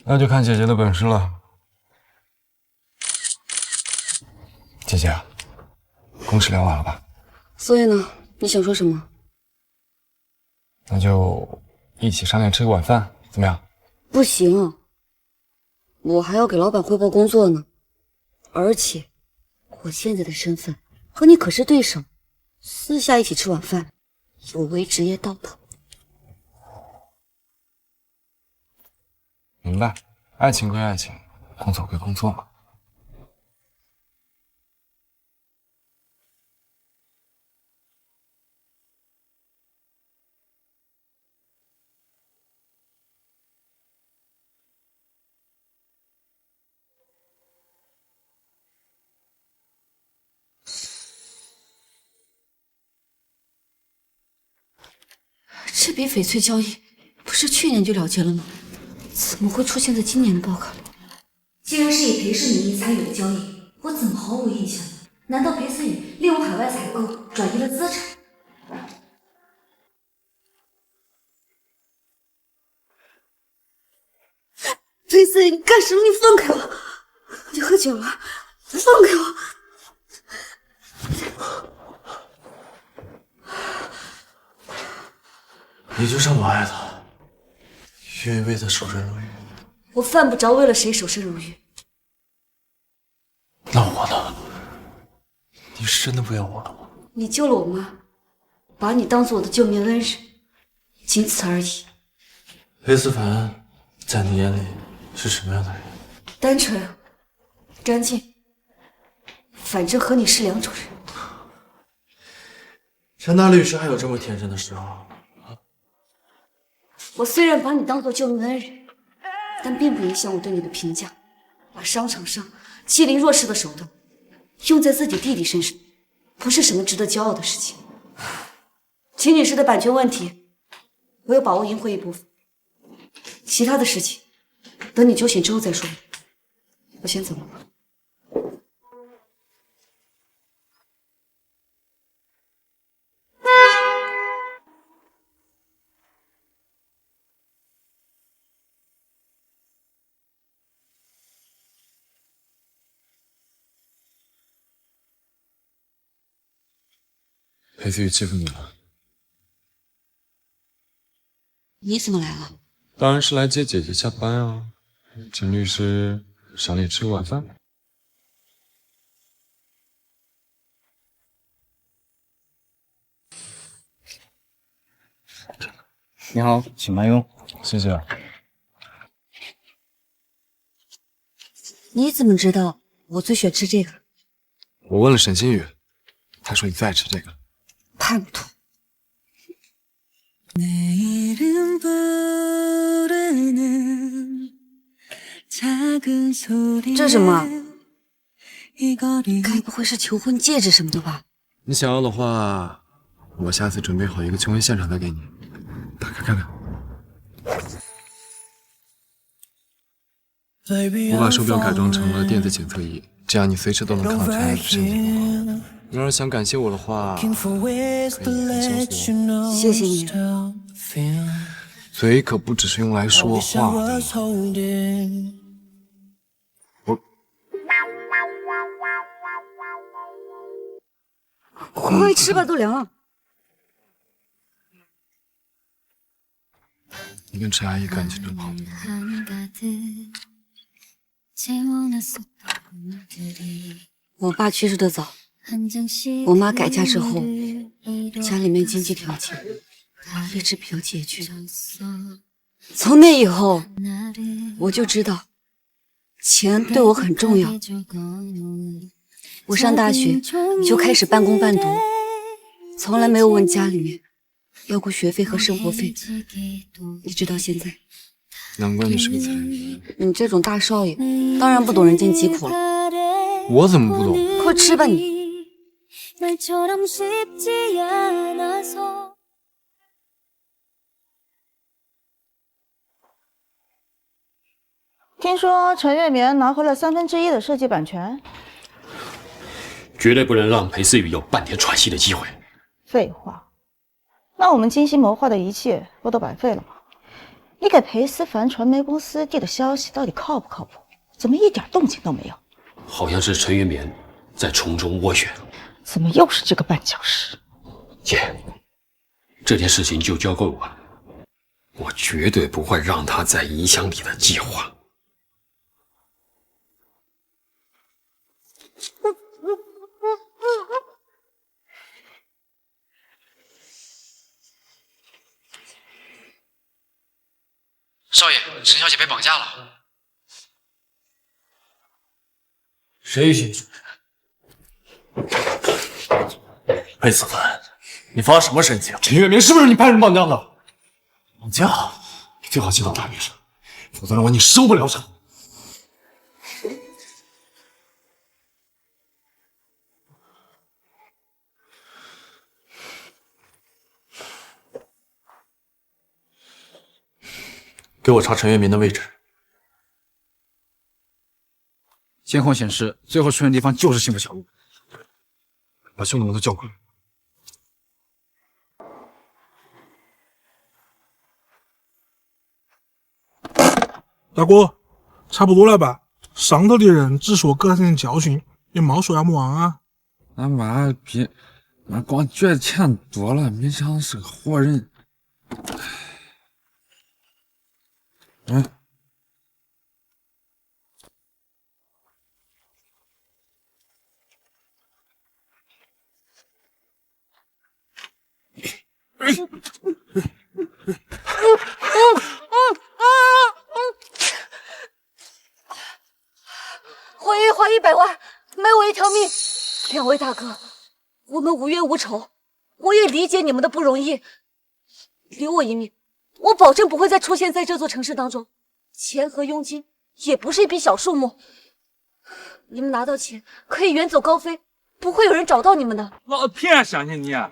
那就看姐姐的本事了。姐姐，公事聊完了吧？所以呢，你想说什么？那就一起商量吃个晚饭，怎么样？不行，我还要给老板汇报工作呢。而且，我现在的身份和你可是对手，私下一起吃晚饭，有违职业道德。明白，爱情归爱情，工作归工作嘛。这笔翡翠交易不是去年就了结了吗？怎么会出现在今年的报告里？既然是以裴氏名义参与的交易，我怎么毫无印象呢？难道裴思雨利用海外采购转移了资产？裴思雨，你干什么？你放开我！你喝酒了，放开我！你就这么爱他，愿意为他守身如玉？我犯不着为了谁守身如玉。那我呢？你是真的不要我了吗？你救了我妈，把你当做我的救命恩人，仅此而已。裴思凡在你眼里是什么样的人？单纯、干净，反正和你是两种人。陈大律师还有这么天真的时候？我虽然把你当做救命恩人，但并不影响我对你的评价。把商场上欺凌弱势的手段用在自己弟弟身上，不是什么值得骄傲的事情。秦女士的版权问题，我有把握赢回一部分，其他的事情等你酒醒之后再说。我先走了。裴思雨欺负你了？你怎么来了？当然是来接姐姐下班啊。陈律师赏你吃个晚饭。你好，请慢用。谢谢。你怎么知道我最喜欢吃这个？我问了沈新宇，他说你最爱吃这个。叛徒！这什么？该不会是求婚戒指什么的吧？你想要的话，我下次准备好一个求婚现场再给你，打开看看。我把手表改装成了电子检测仪，这样你随时都能看到陈律师身体状况。你要是想感谢我的话，可以来告诉我。谢谢你。嘴可不只是用来说话的。快吃吧，都凉了。你跟陈阿姨感情真好。我爸去世的早，我妈改嫁之后，家里面经济条件一直比较拮据。从那以后，我就知道钱对我很重要。我上大学就开始半工半读，从来没有问家里面要过学费和生活费，一直到现在。难怪你是个财迷。你这种大少爷，当然不懂人间疾苦了。我怎么不懂？快吃吧你。听说陈月棉拿回了1/3的设计版权。绝对不能让裴思雨有半点喘息的机会。废话，那我们精心谋划的一切不都白费了吗？你给裴思凡传媒公司递的消息到底靠不靠谱？怎么一点动静都没有？好像是陈月棉在从中斡旋。怎么又是这个绊脚石？姐，这件事情就交给我，我绝对不会让他再影响你的计划。少爷，陈小姐被绑架了。谁允许你？裴思凡，你发什么神经？陈月明是不是你派人绑架的？绑架？你最好记到大律上，否则的话你收不了场。给我查陈月明的位置。监控显示，最后出现的地方就是幸福小屋。把兄弟们都叫过来。大哥，差不多了吧？上头的人只说给他点教训，也没说要么忘啊。俺妈逼，俺光觉得钱多了，没想到是个活人。嗯。还100万，卖我一条命！两位大哥，我们无冤无仇，我也理解你们的不容易，留我一命，我保证不会再出现在这座城市当中。钱和佣金也不是一笔小数目，你们拿到钱可以远走高飞，不会有人找到你们的。老子偏相信你啊！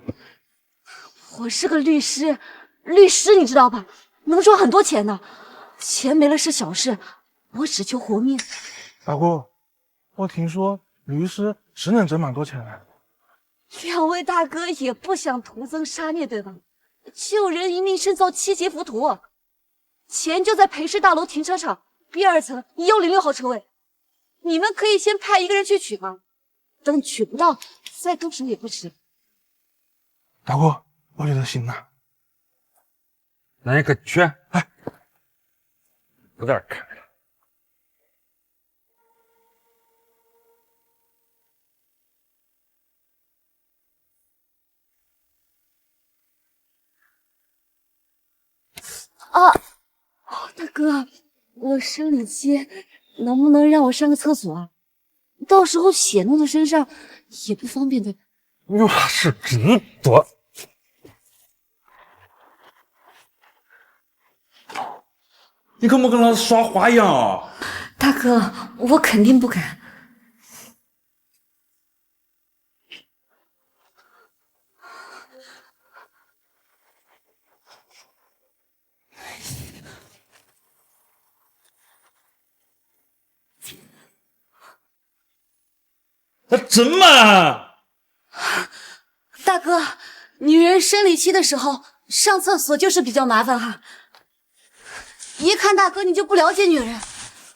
我是个律师，律师你知道吧？能赚很多钱的，钱没了是小事，我只求活命。大哥，我听说律师是能挣蛮多钱的。两位大哥也不想徒增杀孽，对吧？救人一命胜造7劫浮屠，钱就在裴氏大楼停车场B2层106号车位，你们可以先派一个人去取吗？等取不到，再动手也不迟。大哥，我觉得行啊。那你可去，哎，有点看了。大哥，我生理期，能不能让我上个厕所啊？到时候血弄到身上也不方便，对吧？我是真多。你可莫跟老子耍花样哦！大哥，我肯定不敢。他真慢。大哥，女人生理期的时候上厕所就是比较麻烦哈。一看大哥你就不了解女人，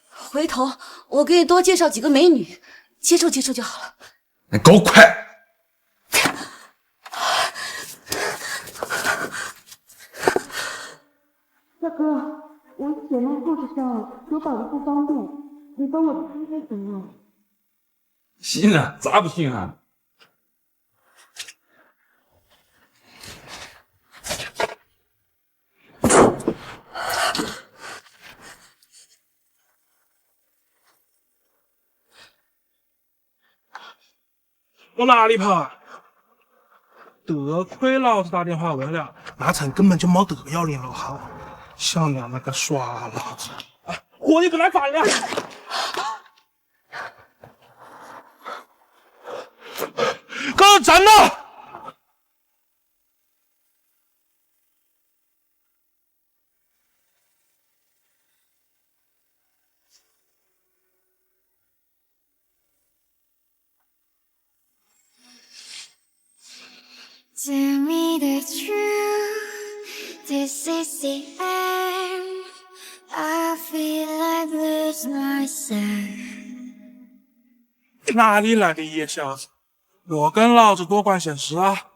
回头我给你多介绍几个美女，接触接触就好了。你给我快！大哥，我血脉故事上有绑的不方便，你帮我看看行吗？行啊，咋不行啊？往哪里跑啊？得亏老子打电话问了，那层根本就没得要联络好，小娘那个耍老子！我也跟他反了！给我站住！Tell me the truth, this is the end. I feel like lose myself. 哪里来的野小子，又跟老子多管闲事啊！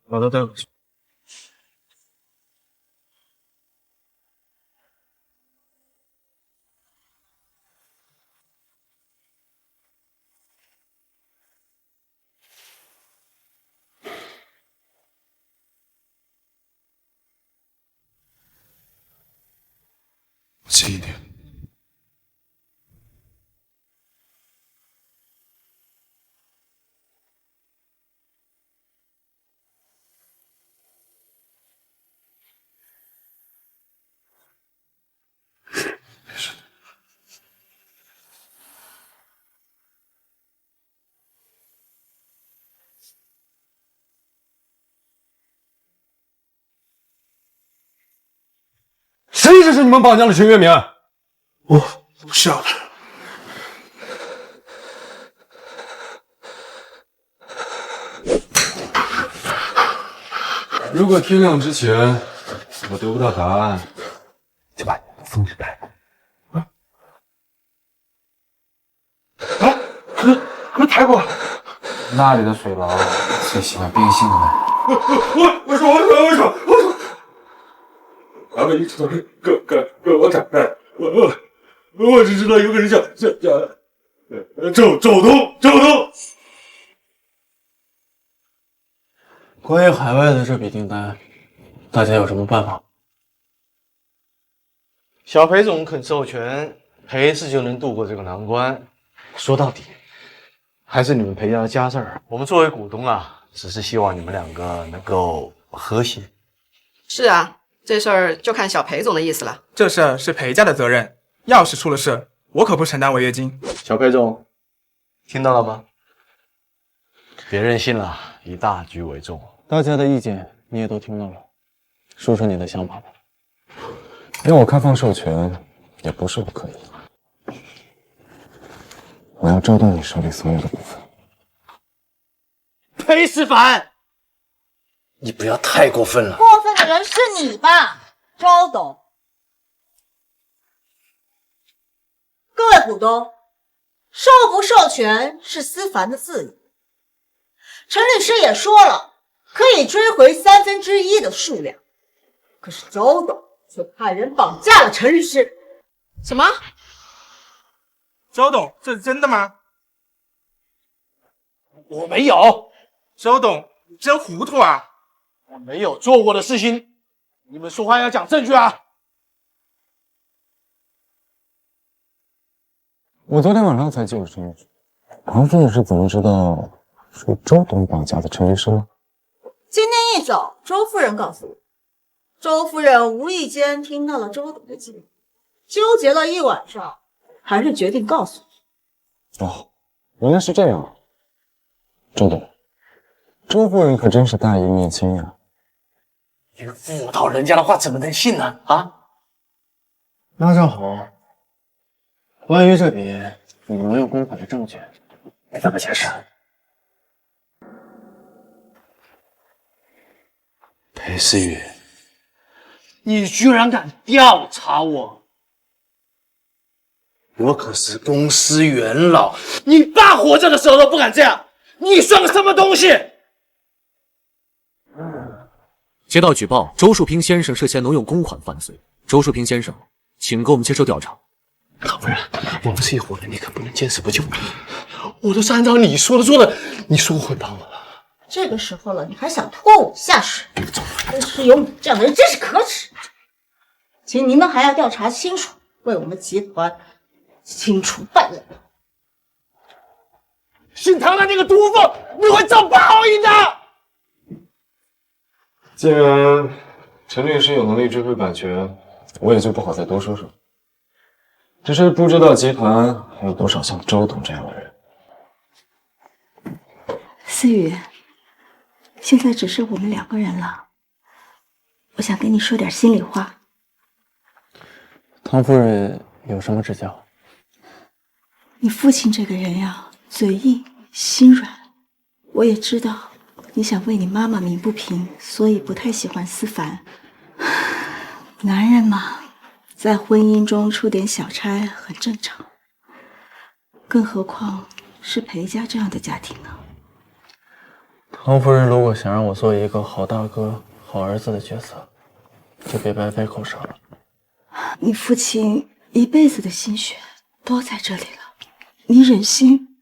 把他带回去。轻一点。没事。是你们绑架了陈月明。我不晓得。如果天亮之前我得不到答案，就把你封着带走。可抬过。那里的水牢最喜欢变性的。我说，俺们一直都是跟我长大，我只知道有个人叫周东。关于海外的这笔订单，大家有什么办法？小裴总肯授权，裴氏就能度过这个难关。说到底，还是你们裴家的家事儿。我们作为股东啊，只是希望你们两个能够和谐。是啊，这事儿就看小裴总的意思了。这事儿是裴家的责任，要是出了事，我可不承担违约金。小裴总，听到了吗？别任性了，以大局为重。大家的意见你也都听到了，说说你的想法吧。要我开放授权，也不是不可以。我要周动你手里所有的股份。裴世凡，你不要太过分了。过分的人是你吧，周董。各位股东，授不授权是思凡的自由。陈律师也说了，可以追回1/3的数量。可是周董却派人绑架了陈律师。什么？周董，这是真的吗？我没有。周董，你真糊涂啊！我没有做过的事情，你们说话要讲证据啊！我昨天晚上才记了证据。唐夫人是怎么知道是周董绑架的陈律师呢？今天一早，周夫人告诉我，周夫人无意间听到了周董的计划，纠结了一晚上，还是决定告诉你。哦，原来是这样。周董，周夫人可真是大义灭亲呀！你妇道人家的话怎么能信呢？啊？那正好，关于这笔你挪用公款的证据，你怎么解释？裴思雨，你居然敢调查我！我可是公司元老，你爸活着的时候都不敢这样，你算个什么东西？接到举报，周树平先生涉嫌挪用公款犯罪。周树平先生，请跟我们接受调查。唐夫人，我们是一伙人，你可不能见死不救。我都是按照你说的做的，你说我会帮我了。这个时候了，你还想拖我下水？真是有你这样的人，真是可耻！请你们还要调查清楚，为我们集团清除败类。姓唐的那个毒妇，你会遭报应的！既然陈律师有能力追回版权，我也就不好再多说什么。只是不知道集团还有多少像周董这样的人。思雨，现在只剩我们2个人了，我想跟你说点心里话。唐夫人有什么指教？你父亲这个人呀，嘴硬心软，我也知道你想为你妈妈鸣不平，所以不太喜欢思凡。男人嘛，在婚姻中出点小差很正常，更何况是裴家这样的家庭呢？唐夫人如果想让我做一个好大哥、好儿子的角色，就别白费口舌了。你父亲一辈子的心血都在这里了，你忍心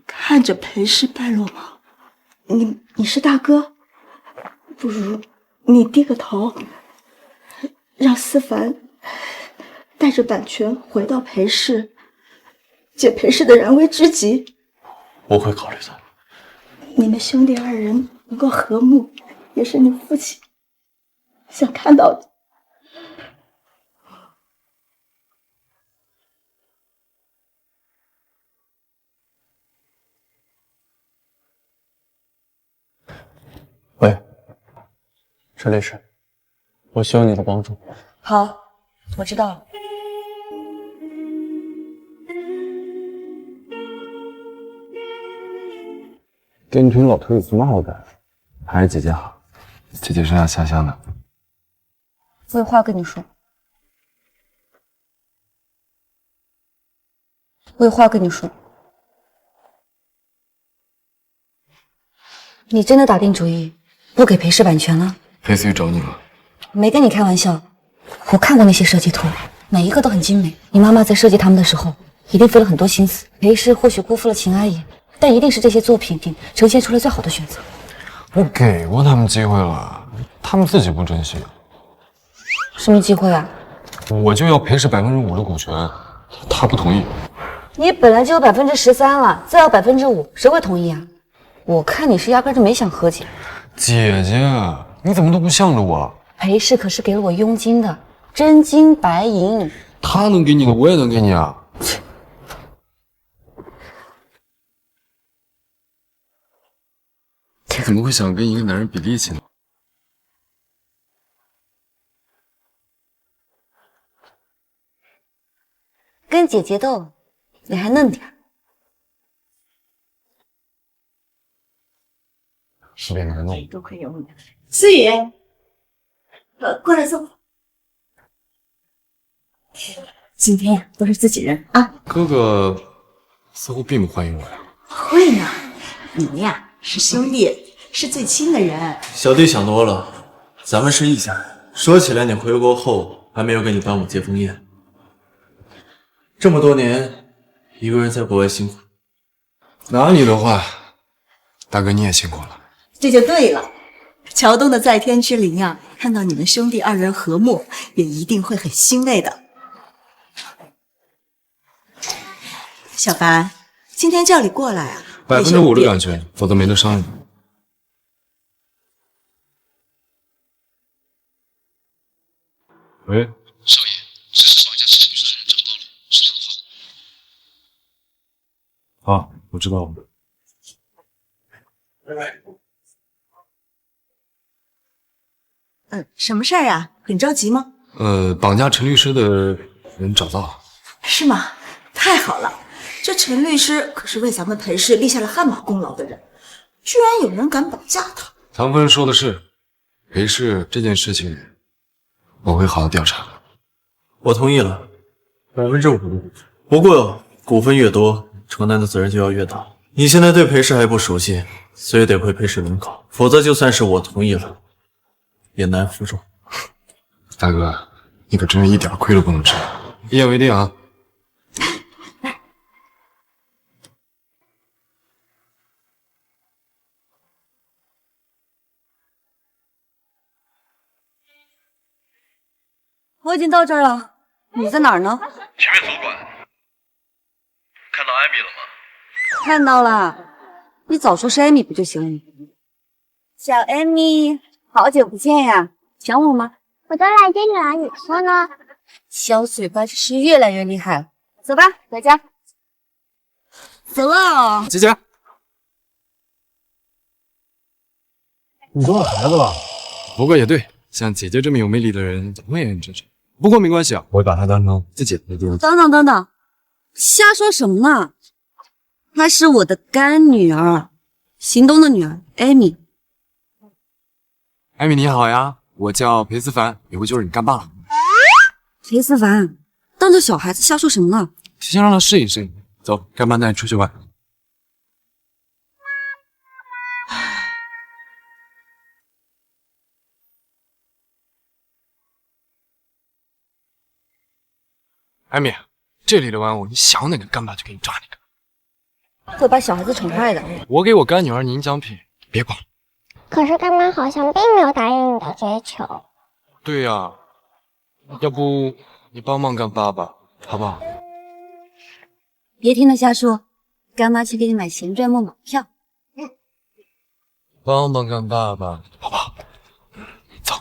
看着裴氏败落吗？你是大哥，不如你低个头，让思凡带着版权回到裴氏，解裴氏的燃眉之急。我会考虑的。你们兄弟2人能够和睦，也是你父亲想看到的。喂，陈律师，我需要你的帮助。好，我知道了。跟你群老头有什么好的？还是姐姐好。姐姐身上香香的。我有话跟你说。我有话跟你说。你真的打定主意不给裴氏版权了？裴思雨找你了？没跟你开玩笑，我看过那些设计图，每一个都很精美。你妈妈在设计他们的时候，一定费了很多心思。裴氏或许辜负了秦阿姨，但一定是这些作品呈现出了最好的选择。我给过他们机会了，他们自己不珍惜。什么机会啊？我就要裴氏5%的股权，他不同意。你本来就有13%了，再要5%，谁会同意啊？我看你是压根就没想和解。姐姐，你怎么都不向着我？裴氏可是给了我佣金的，真金白银。他能给你的，我也能给你啊。你怎么会想跟一个男人比力气呢？跟姐姐斗，你还嫩点。是别难弄。多亏有你。思雨，过来坐。今天呀，都是自己人啊。哥哥似乎并不欢迎我呀。会呢，你们呀是兄弟，是最亲的人。小弟想多了，咱们是一家人。说起来，你回国后还没有给你端午接风宴，这么多年一个人在国外辛苦。拿你的话，大哥你也辛苦了。这就对了。桥东的在天之灵啊，看到你们兄弟二人和睦，也一定会很欣慰的。小凡，今天叫你过来啊，5%的感觉，否则没得商量。喂，少爷，只是绑架陈女士的人找到了，是刘浩。好，我知道了。什么事儿啊？很着急吗？绑架陈律师的人找到了。是吗？太好了！这陈律师可是为咱们裴氏立下了汗马功劳的人，居然有人敢绑架他。唐夫人说的是，裴氏这件事情，我会好好调查。我同意了，5%的股份。不过股份越多，承担的责任就要越大。你现在对裴氏还不熟悉，所以得回裴氏轮岗，否则就算是我同意了，也难服众。大哥，你可真是一点亏都不能吃，一言为定啊！我已经到这儿了，你在哪儿呢？前面左拐。看到艾米了吗？看到了，你早说是艾米不就行了？小艾米，好久不见呀，想我吗？我都来见你了，你说呢？小嘴巴真是越来越厉害了。走吧，回家。走了。姐姐，你生了孩子了？不过也对，像姐姐这么有魅力的人，我也很支持。不过没关系啊，我会把她当成自己的弟弟。等等等等，瞎说什么呢？她是我的干女儿，邢东的女儿艾米。艾米你好呀，我叫裴思凡，以后就是你干爸了。裴思凡，当着小孩子瞎说什么呢？提前让他适应适应。走，干爸带你出去玩。艾米，这里的玩偶，你想哪个干爸就给你抓哪个。会把小孩子宠坏的。我给我干女儿拧奖品，别管了。可是干妈好像并没有答应你的追求。对呀，要不你帮忙干爸爸，好不好？别听他瞎说，干妈去给你买旋转木马票。帮帮干爸爸，好不好？走。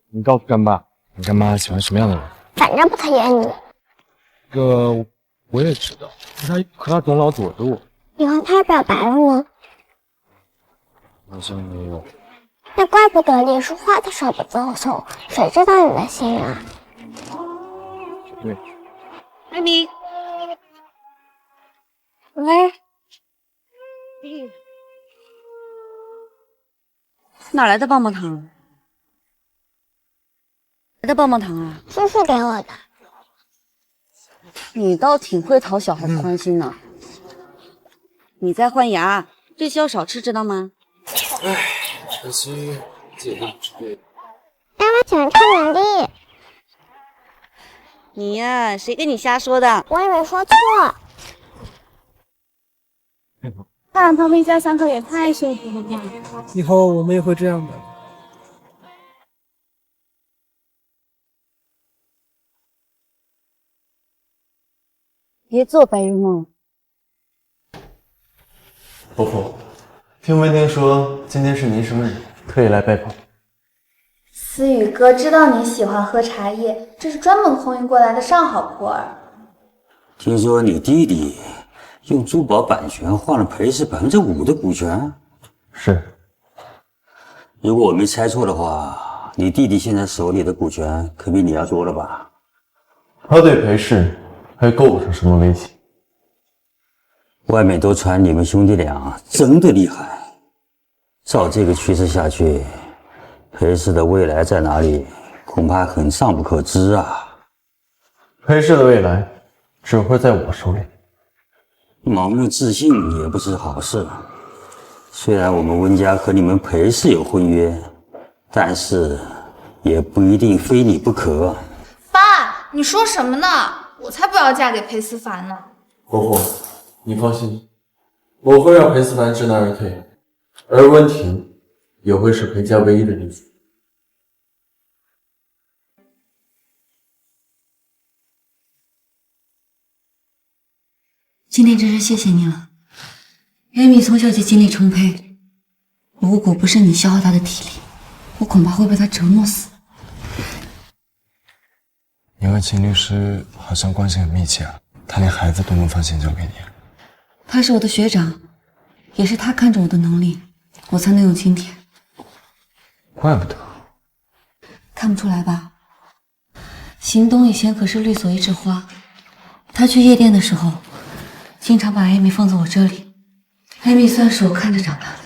你告诉干爸，你干妈喜欢什么样的人？反正不讨厌你。这个我也知道，可他总老躲着我。你和他表白了吗？好像没有。那怪不得你说话的手不抖擞，谁知道你的心啊？对，艾米，喂，哪来的棒棒糖？来的棒棒糖啊？叔叔给我的。你倒挺会讨小孩的欢心呢。你在换牙，这些要少吃，知道吗？唉，可惜自己不吃。妈妈喜欢超能力。你呀，谁跟你瞎说的？我以为说错。看他们一家三口也太幸福了吧！以后我们也会这样的。别做白日梦。伯父，听文婷说今天是您生日，特意来拜访。思雨哥知道你喜欢喝茶叶，这是专门空运过来的上好普洱。听说你弟弟用珠宝版权换了裴氏5%的股权？是。如果我没猜错的话，你弟弟现在手里的股权可比你要多了吧？他对裴氏还构不成什么威胁。外面都传你们兄弟俩真的厉害，照这个趋势下去，裴氏的未来在哪里，恐怕很尚不可知啊。裴氏的未来只会在我手里。盲目自信也不是好事。虽然我们温家和你们裴氏有婚约，但是也不一定非你不可。爸，你说什么呢？我才不要嫁给裴思凡呢！伯父，你放心，我会让裴思凡知难而退，而温婷也会是裴家唯一的女主。今天真是谢谢你了，艾米从小就精力充沛，如果不是你消耗她的体力，我恐怕会被她折磨死。你和秦律师好像关系很密切啊，他连孩子都能放心交给你。他是我的学长，也是他看中我的能力，我才能有今天。怪不得。看不出来吧？邢东以前可是律所一枝花，他去夜店的时候，经常把艾米放在我这里。艾米算是我看着长大的。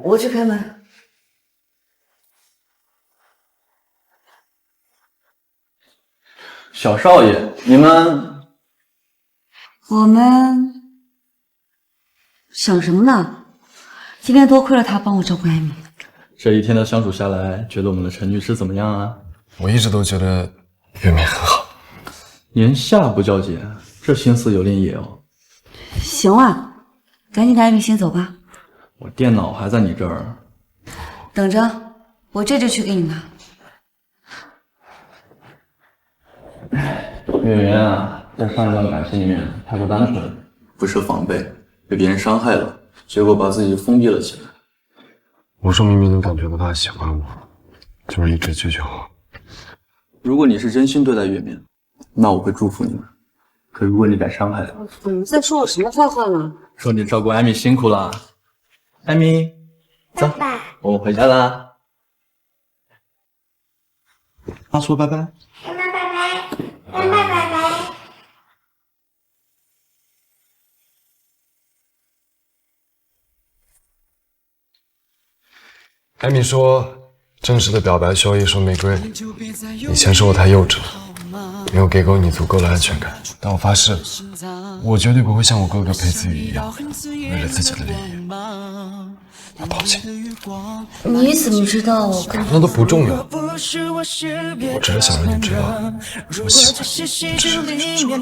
我去开门。小少爷，你们……我们想什么呢？今天多亏了他帮我照顾艾米。这一天的相处下来，觉得我们的陈律师怎么样啊？我一直都觉得月明很好。言下不叫姐，这心思有点野哦。行了，赶紧带艾米先走吧。我电脑还在你这儿，等着，我这就去给你拿。月圆啊，在上一段感情里面太过单纯，不设防备，被别人伤害了，结果把自己封闭了起来。我说明明能感觉到他喜欢我，就是一直拒绝我。如果你是真心对待月明，那我会祝福你们。可如果你敢伤害他，你们在说我什么坏话呢？说你照顾艾米辛苦了。艾米，走，我们回家啦。妈说拜拜。妈妈拜拜，妈妈拜拜。艾米说，正式的表白需要一束玫瑰。以前是我太幼稚了，没有给够你足够的安全感。但我发誓，我绝对不会像我哥哥裴子宇一样，为了自己的利益而抛弃。你怎么知道我跟……那都不重要，我只是想让你知道，我喜欢你，只是你说。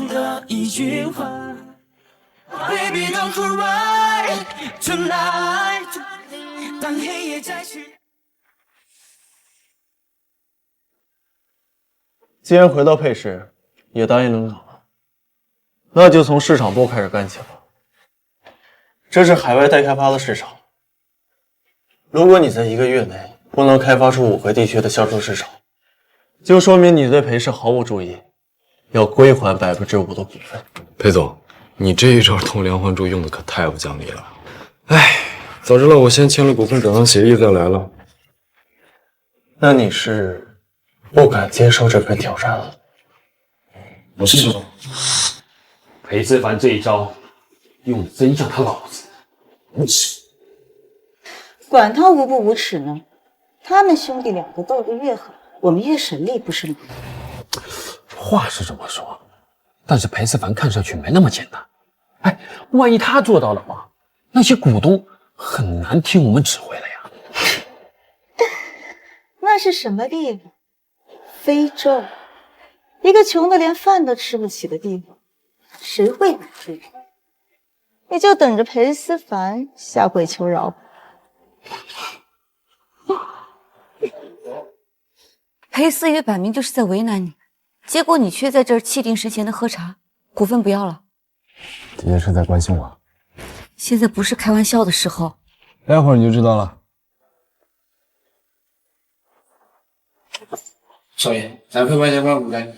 Baby, don't cry tonight. 当黑夜再去。既然回到沛氏，也答应轮岗了，那就从市场部开始干起吧。这是海外待开发的市场，如果你在1个月内不能开发出5个地区的销售市场，就说明你对裴氏毫无注意，要归还5%的股份。裴总，你这一招偷梁换柱用的可太不讲理了。哎，早知道我先签了股份转让协议再来了。那你是不敢接受这份挑战了？我是这种。裴思凡这一招用的真像他老子无耻。管他无不无耻呢？他们兄弟两个斗得越狠，我们越省力，不是吗？话是这么说，但是裴思凡看上去没那么简单。哎，万一他做到了话，那些股东很难听我们指挥了呀。那是什么地方？非洲，一个穷得连饭都吃不起的地方，谁会买这个？你就等着裴思凡下跪求饶吧。裴思雨摆明就是在为难你，结果你却在这儿气定神闲的喝茶，股份不要了。姐姐是在关心我。现在不是开玩笑的时候。待会儿你就知道了。少爷，咱汇报相关股单。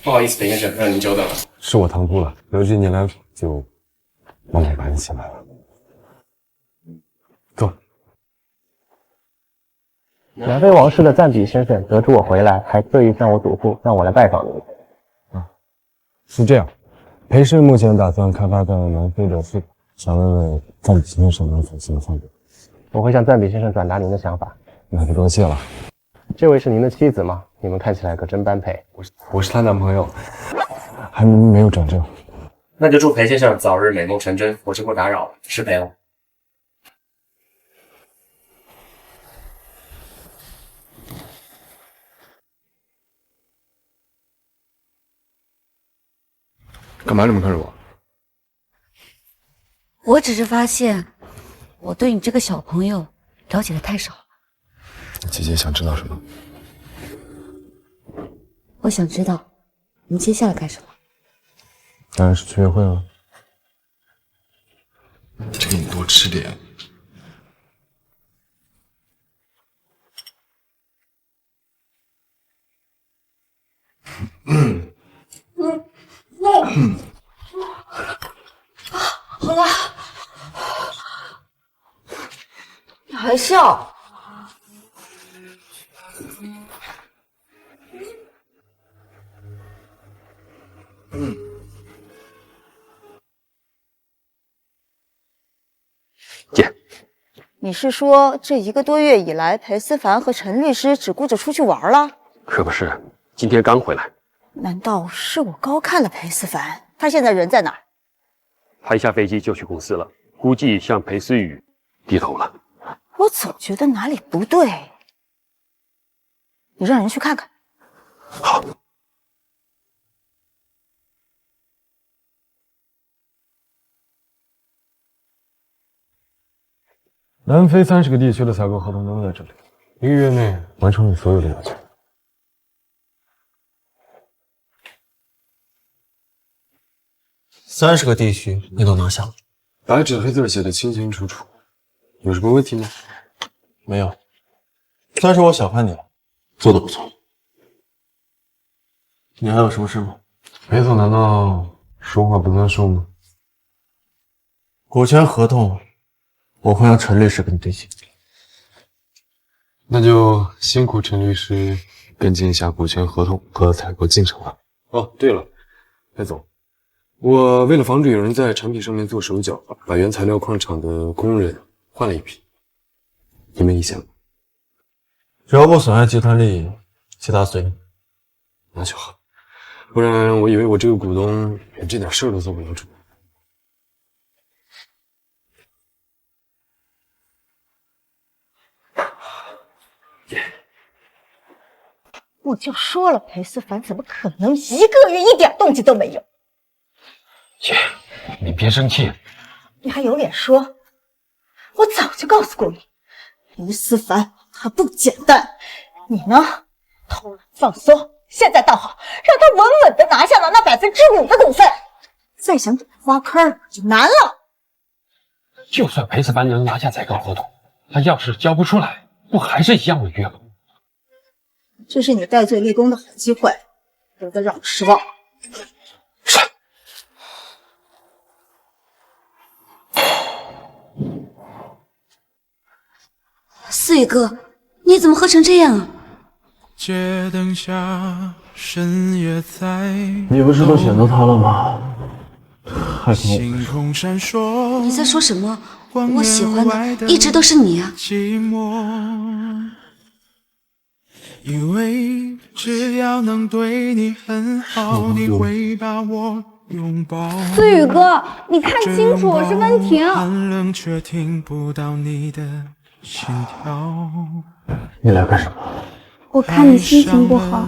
不好意思，等一下让您久等了。是我唐突了，刘局你来就帮我把你请来了。坐。南非王室的赞比先生得知我回来，还特意向我嘱咐，让我来拜访您。是这样，裴氏目前打算开发到南非的市场，想问问赞比先生能否先放给我会向赞比先生转达您的想法。那就多谢了。这位是您的妻子吗？你们看起来可真般配。我是她男朋友，还没有转正。那就祝裴先生早日美梦成真，我就不打扰了，失陪了。干嘛这么看着我？我只是发现，我对你这个小朋友了解的太少了。姐姐想知道什么？我想知道你接下来干什么。当然是去约会了。这个你多吃点。好了，你还笑？姐，你是说这1个多月以来，裴思凡和陈律师只顾着出去玩了？可不是，今天刚回来。难道是我高看了裴思凡？他现在人在哪儿？他一下飞机就去公司了，估计向裴思雨低头了。我总觉得哪里不对。你让人去看看。好。南非30个地区的采购合同都在这里，1个月内完成你所有的要求。30个地区你都拿下了，白纸黑字写的清清楚楚，有什么问题吗？没有，算是我小看你了，做得不错。你还有什么事吗？裴总难道说话不算数吗？股权合同，我会让陈律师跟你对接。那就辛苦陈律师跟进一下股权合同和采购进程了。哦，对了，裴总，我为了防止有人在产品上面做手脚，把原材料矿场的工人换了一批，你没意见吗？只要不损害集团利益，其他随你。那就好，不然我以为我这个股东连这点事儿都做不了主。我就说了，裴思凡怎么可能1个月一点动静都没有？姐，你别生气。你还有脸说？我早就告诉过你，裴思凡他不简单。你呢，偷懒放松，现在倒好，让他稳稳的拿下了那5%的股份，再想给他挖坑就难了。就算裴思凡能拿下采购合同，他要是交不出来，不还是一样的约吗？这是你戴罪立功的好机会，否则让我失望。思雨哥，你怎么喝成这样啊？街灯下，深夜在。你不是都选择他了吗？还跟我星空闪烁。你在说什么？我喜欢的一直都是你啊！以为只要能对你很好，你会把我拥抱。思雨哥，你看清楚，我是温婷。寒冷却听不到你的心跳。你来干什么？我看你心情不好，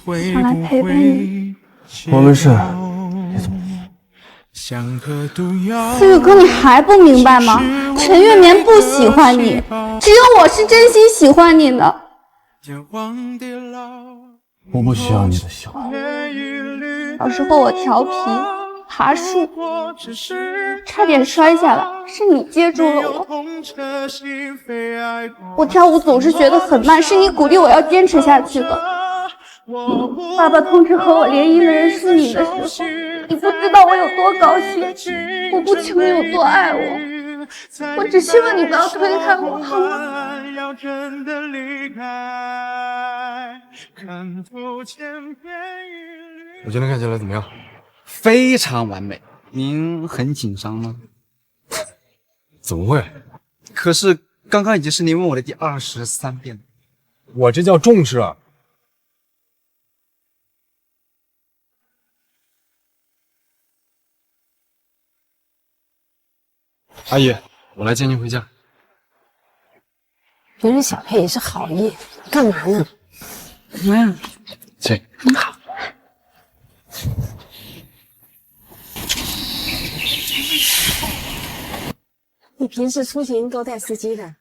想来陪陪你。我没事，你怎么？思雨哥，你还不明白吗？陈月绵不喜欢你，只有我是真心喜欢你的。我不需要你的喜欢。小时候我调皮，爬树，差点摔下来，是你接住了我。我跳舞总是学得很慢，是你鼓励我要坚持下去的。爸爸通知和我联姻的人是你的时候，你不知道我有多高兴，我不求你有多爱我，我只希望你不要推开我，好吗？我今天看起来怎么样？非常完美。您很紧张吗？怎么会？可是刚刚已经是您问我的第23遍了。我这叫重视啊！阿姨，我来接您回家。别人小佩也是好意，干嘛呢？请。好。你平时出行都带司机的？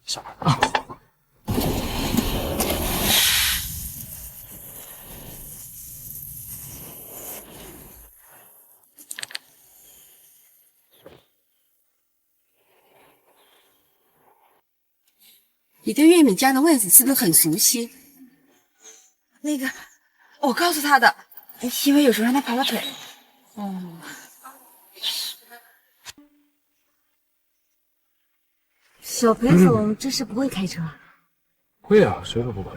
小孩啊。你对月敏家的位置是不是很熟悉？那个，我告诉他的，因为有时候让他跑跑腿。哦。小裴总这是不会开车？会啊，谁都不会。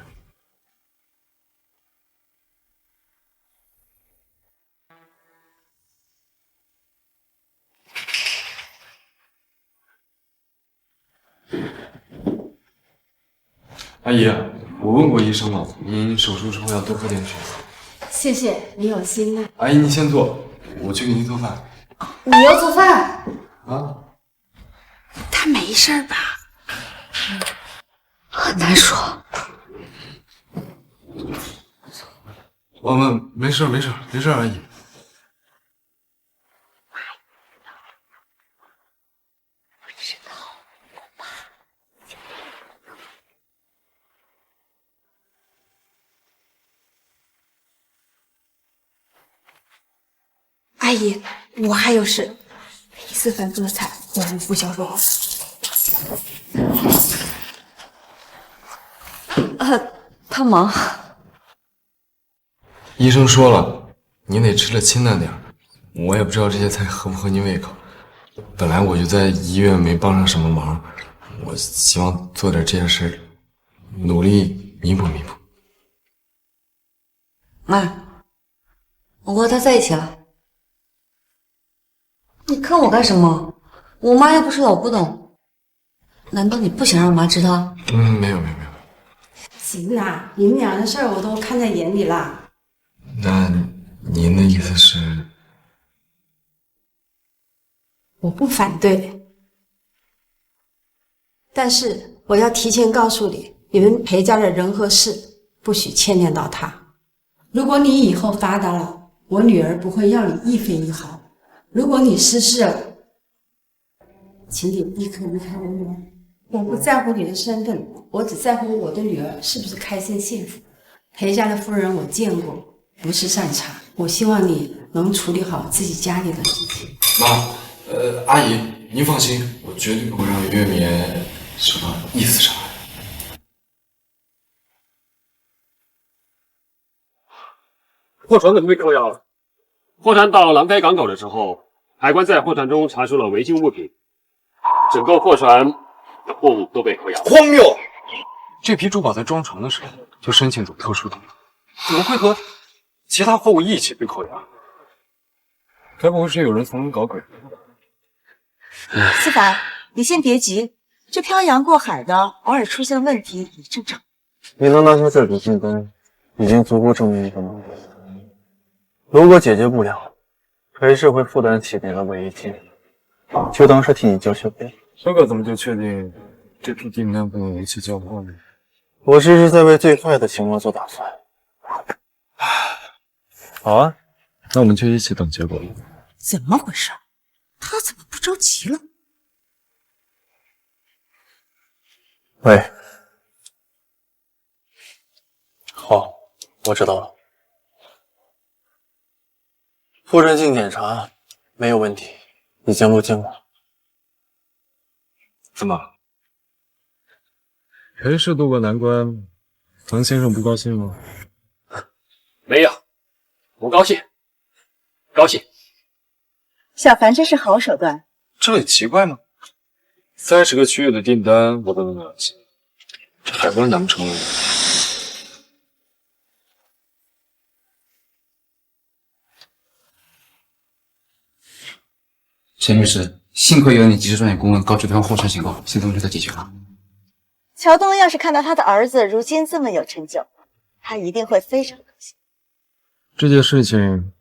阿姨，我问过医生了，您手术之后要多喝点水。谢谢你有心呢。阿姨，您先坐，我去给您做饭。你要做饭？啊？他没事吧？很难说。我们没事，阿姨。阿姨，我还有事，李思凡做的菜我无福消受。他忙。医生说了，您得吃的清淡点。我也不知道这些菜合不合您胃口。本来我就在医院没帮上什么忙，我希望做点这些事，努力弥补弥补。妈，我和他在一起了。你看我干什么？我妈又不是老古董，难道你不想让妈知道？没有。行啦，你们俩的事儿我都看在眼里啦。那您的意思是？我不反对，但是我要提前告诉你，你们裴家的人和事不许牵连到他。如果你以后发达了，我女儿不会要你一分一毫。如果你失势了，请你立刻离开我女儿。我不在乎你的身份，我只在乎我的女儿是不是开心幸福。裴家的夫人我见过，不是善茬。我希望你能处理好自己家里的事情。妈，阿姨，您放心，我绝对不会让月眠受到一丝伤害。货船怎么被扣押了？货船到南非港口的时候，海关在货船中查出了违禁物品，整个货船的货物都被扣押。荒谬！这批珠宝在装船的时候就申请走特殊通道，怎么会和其他货物一起被扣押？该不会是有人从中搞鬼？思凡，你先别急，这漂洋过海的，偶尔出现问题也正常。你能拿下这笔订单，已经足够证明你的能力。如果解决不了，裴氏会负担起你的违约金，就当是替你交学费。这个怎么就确定这批订单不能一起交货呢？我这是在为最坏的情况做打算。好啊，那我们就一起等结果了。怎么回事？他怎么不着急了？喂，好，我知道了。副镇静检查没有问题，已经入境了。怎么？裴氏渡过难关，唐先生不高兴吗？没有，我高兴，高兴。小凡这是好手段。这也奇怪吗？30个区域的订单我都能拿下，这还不是难不成了？钱律师，幸亏有你及时专业顾问告知对方货船情况，现在问题都解决了。乔东要是看到他的儿子如今这么有成就，他一定会非常高兴。这件事情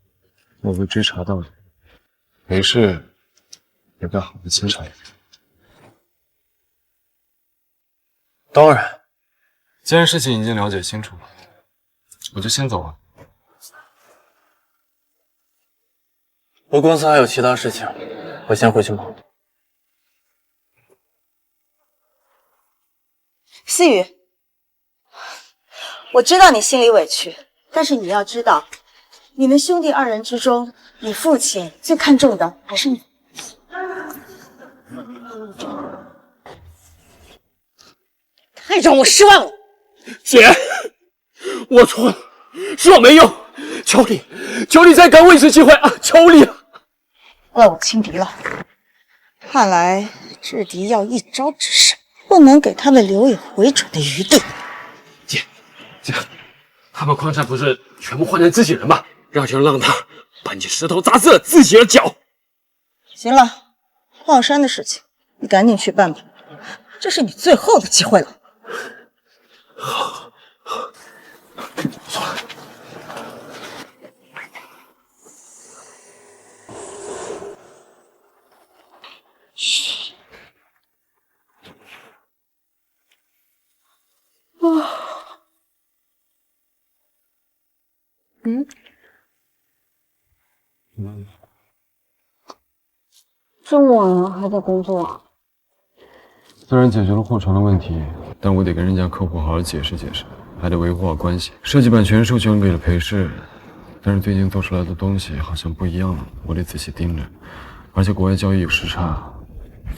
我会追查到的，裴氏也该好好清查一下。当然，既然事情已经了解清楚了，我就先走了。我公司还有其他事情，我先回去忙。思雨，我知道你心里委屈，但是你要知道，你们兄弟2人之中，你父亲最看重的还是你。太让我失望了，姐，我错了，是我没用，求你，求你再给我一次机会啊！求你了。怪我轻敌了，看来制敌要一招制胜，不能给他们留有回转的余地。姐，他们矿产不是全部换成自己人吗？让他把你石头砸碎了自己的脚。行了，矿山的事情你赶紧去办吧，这是你最后的机会了。好，算了。嘘。这么晚了还在工作啊？虽然解决了货船的问题，但我得跟人家客户好好解释解释，还得维护好关系。设计版权授权给了裴氏，但是最近做出来的东西好像不一样了，我得仔细盯着。而且国外交易有时差，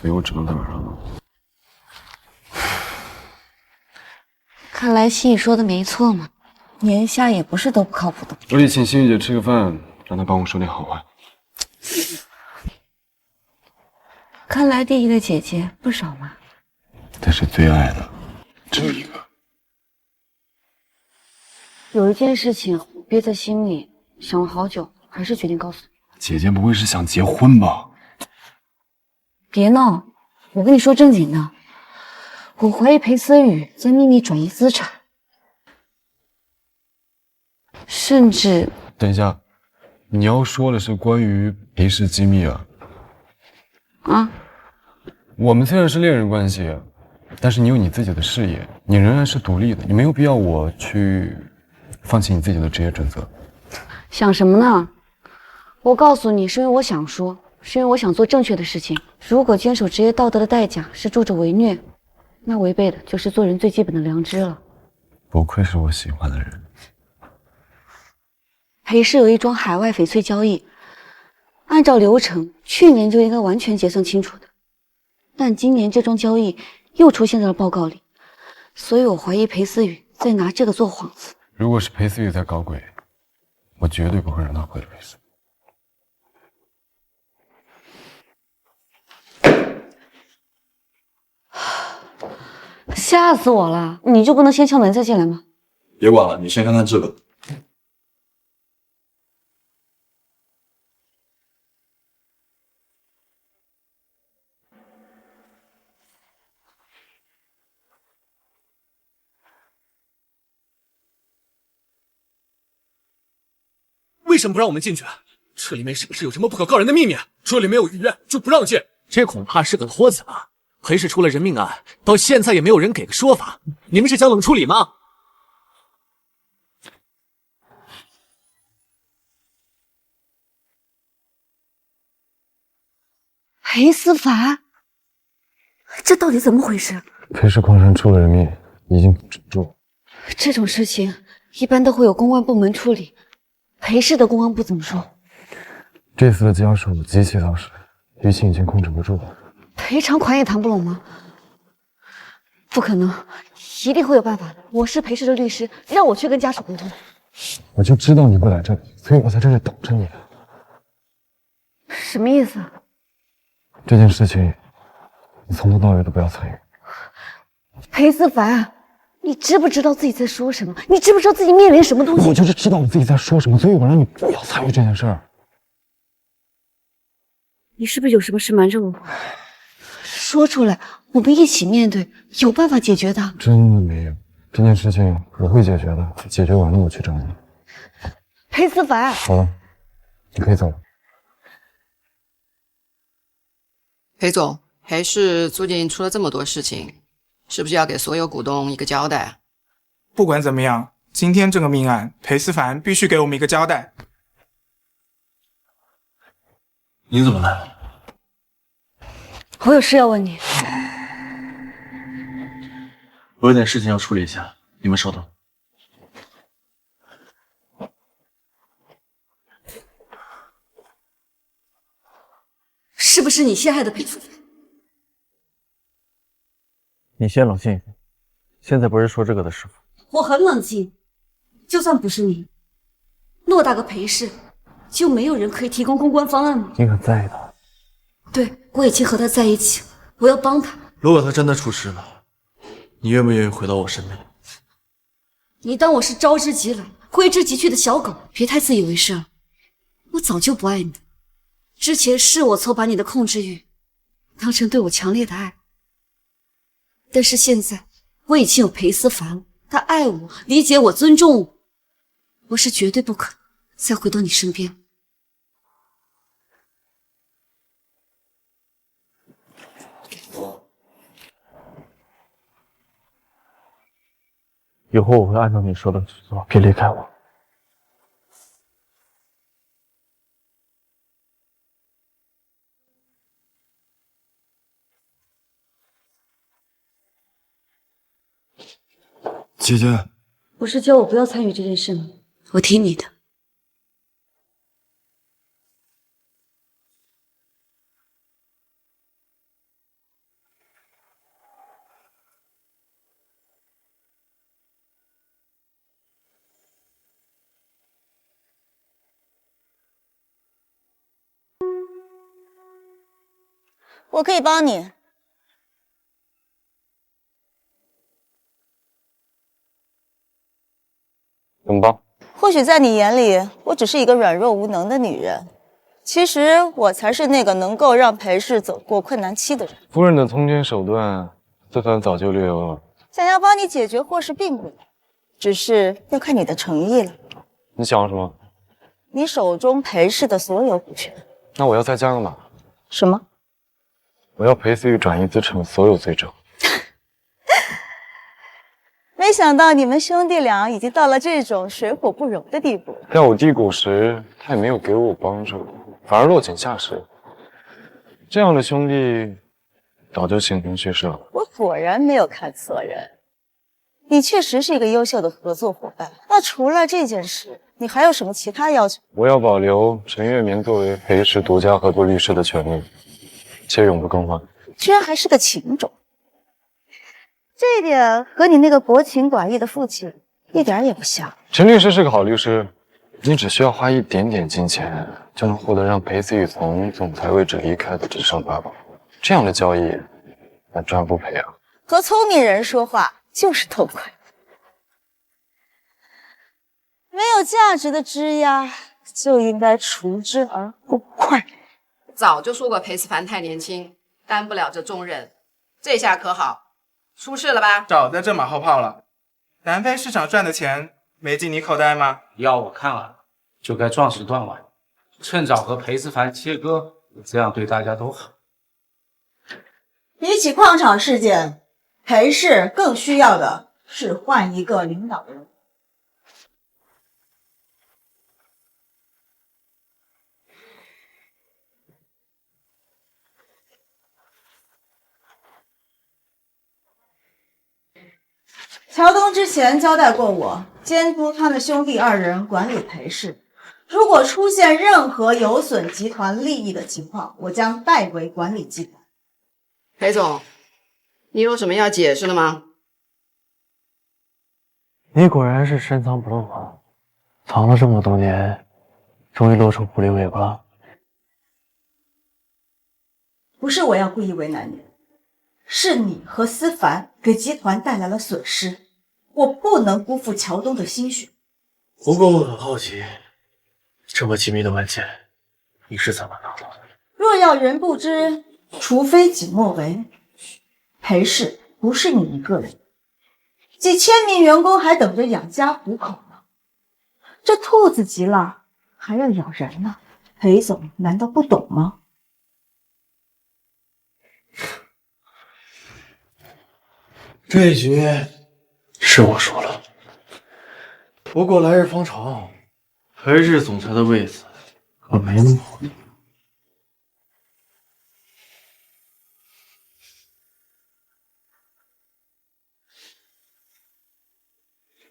所以我只能在晚上弄。看来心雨说的没错嘛，年下也不是都不靠谱的。我得请心雨姐吃个饭，让她帮我说点好话。看来弟弟的姐姐不少嘛。但是最爱的只有一个。有一件事情憋在心里，想了好久，还是决定告诉你。姐姐不会是想结婚吧？别闹，我跟你说正经的，我怀疑裴思雨在秘密转移资产，甚至……等一下，你要说的是关于裴氏机密啊？啊？我们虽然是恋人关系，但是你有你自己的事业，你仍然是独立的，你没有必要我去放弃你自己的职业准则。想什么呢？我告诉你，是因为我想说，是因为我想做正确的事情。如果坚守职业道德的代价是助纣为虐，那违背的就是做人最基本的良知了。不愧是我喜欢的人。裴氏有一桩海外翡翠交易，按照流程，去年就应该完全结算清楚的，但今年这桩交易又出现在了报告里，所以我怀疑裴思雨在拿这个做幌子。如果是裴思雨在搞鬼，我绝对不会让他回来赔偿。吓死我了！你就不能先敲门再进来吗？别管了，你先看看这个。为什么不让我们进去？这里面是不是有什么不可告人的秘密？这里没有预约就不让进，这恐怕是个托词吧？裴氏出了人命案，到现在也没有人给个说法，你们是想冷处理吗？裴思凡，这到底怎么回事？裴氏矿山出了人命，已经止住。这种事情一般都会有公关部门处理，裴氏的公关部怎么说？这次的交手极其老实，舆情已经控制不住了。赔偿款也谈不拢吗？不可能，一定会有办法的。我是裴氏的律师，让我去跟家属沟通。我就知道你会来这里，所以我在这里等着你。什么意思？这件事情，你从头到尾都不要参与。裴思凡，你知不知道自己在说什么？你知不知道自己面临什么东西？我就是知道我自己在说什么，所以我让你不要参与这件事儿。你是不是有什么事瞒着我？说出来，我们一起面对，有办法解决的。真的没有，这件事情我会解决的，解决完了我去找你。裴思凡，好了，你可以走了。裴总，裴氏最近出了这么多事情，是不是要给所有股东一个交代？不管怎么样，今天这个命案，裴思凡必须给我们一个交代。你怎么来了？我有事要问你。我有点事情要处理一下，你们稍等。是不是你陷害的裴思凡？你先冷静一点，现在不是说这个的时候。我很冷静，就算不是你，偌大个裴氏，就没有人可以提供公关方案吗？你很在意他。对，我已经和他在一起了，我要帮他。如果他真的出事了，你愿不愿意回到我身边？你当我是招之即来、挥之即去的小狗？别太自以为是了，我早就不爱你了。之前是我错把你的控制欲当成对我强烈的爱，但是现在我已经有裴思凡了，他爱我、理解我、尊重我，我是绝对不可能再回到你身边。以后我会按照你说的去做，别离开我。姐姐，不是叫我不要参与这件事吗？我听你的。我可以帮你。怎么帮？或许在你眼里，我只是一个软弱无能的女人，其实我才是那个能够让裴氏走过困难期的人。夫人的通奸手段，自凡早就略有。想要帮你解决祸事并不难，只是要看你的诚意了。你想要什么？你手中裴氏的所有股权。那我要再加个码。什么？我要裴思雨转移资产所有罪证。没想到你们兄弟俩已经到了这种水火不容的地步。在我低谷时，他也没有给我帮助，反而落井下石。这样的兄弟，早就形同虚设了。我果然没有看错人，你确实是一个优秀的合作伙伴。那除了这件事，你还有什么其他要求？我要保留陈月明作为裴氏独家合作律师的权利，且永不更换。居然还是个情种，这一点和你那个薄情寡义的父亲一点也不像。陈律师是个好律师，你只需要花一点点金钱，就能获得让裴思雨从总裁位置离开的只剩8宝。这样的交易，那赚不赔啊！和聪明人说话就是痛快。没有价值的枝丫就应该除之而后快。早就说过裴思凡太年轻，担不了这重任。这下可好，出事了吧？找得这马后炮了。南非市场赚的钱没进你口袋吗？要我看啊，就该壮士断腕，趁早和裴思凡切割，这样对大家都好。比起矿场事件，裴氏更需要的是换一个领导人。乔东之前交代过我，监督他们兄弟2人管理裴氏。如果出现任何有损集团利益的情况，我将代为管理集团。裴总，你有什么要解释的吗？你果然是深藏不露啊！藏了这么多年，终于露出狐狸尾巴了。不是我要故意为难你，是你和思凡给集团带来了损失，我不能辜负乔东的心血。不过我很好奇，这么机密的文件，你是怎么拿到的？若要人不知，除非己莫为。裴氏不是你一个人，几千名员工还等着养家糊口呢。这兔子急了还要咬人呢，裴总难道不懂吗？这一局是我输了，不过来日方长，裴氏总裁的位子可没那么好定。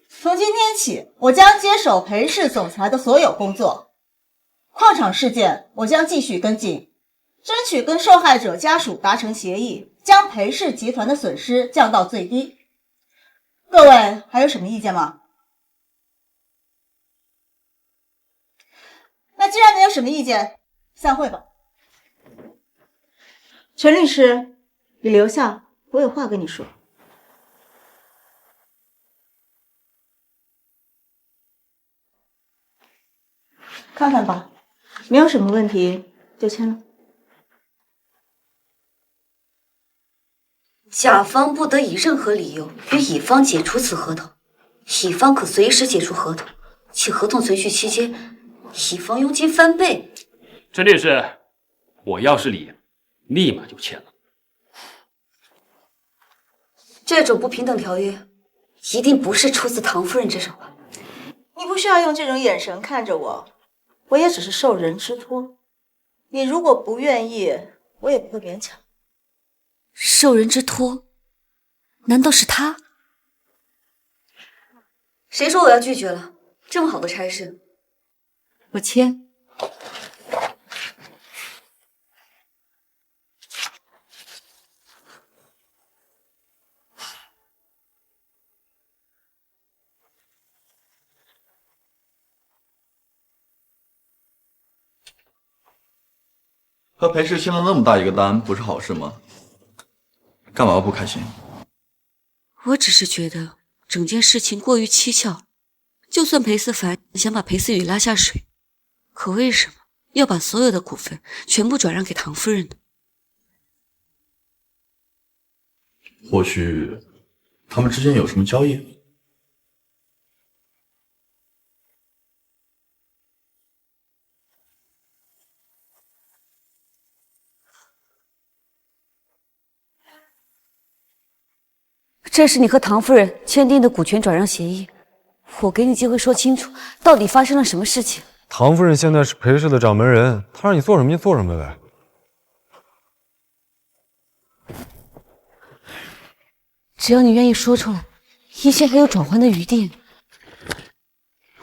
从今天起，我将接手裴氏总裁的所有工作。矿场事件，我将继续跟进，争取跟受害者家属达成协议，将裴氏集团的损失降到最低。各位还有什么意见吗？那既然没有什么意见，散会吧。陈律师，你留下，我有话跟你说。看看吧，没有什么问题就签了。甲方不得以任何理由与乙方解除此合同，乙方可随时解除合同，且合同存续期间，乙方佣金翻倍。陈律师，我要是你，立马就签了。这种不平等条约，一定不是出自唐夫人之手吧？你不需要用这种眼神看着我，我也只是受人之托。你如果不愿意，我也不会勉强。受人之托？难道是他？谁说我要拒绝了？这么好的差事，我签。和裴氏签了那么大一个单，不是好事吗？干嘛不开心？我只是觉得整件事情过于蹊跷。就算裴思凡想把裴思雨拉下水，可为什么要把所有的股份全部转让给唐夫人呢？或许他们之间有什么交易？这是你和唐夫人签订的股权转让协议，我给你机会说清楚，到底发生了什么事情。唐夫人现在是裴氏的掌门人，她让你做什么就做什么呗。只要你愿意说出来，一切还有转圜的余地。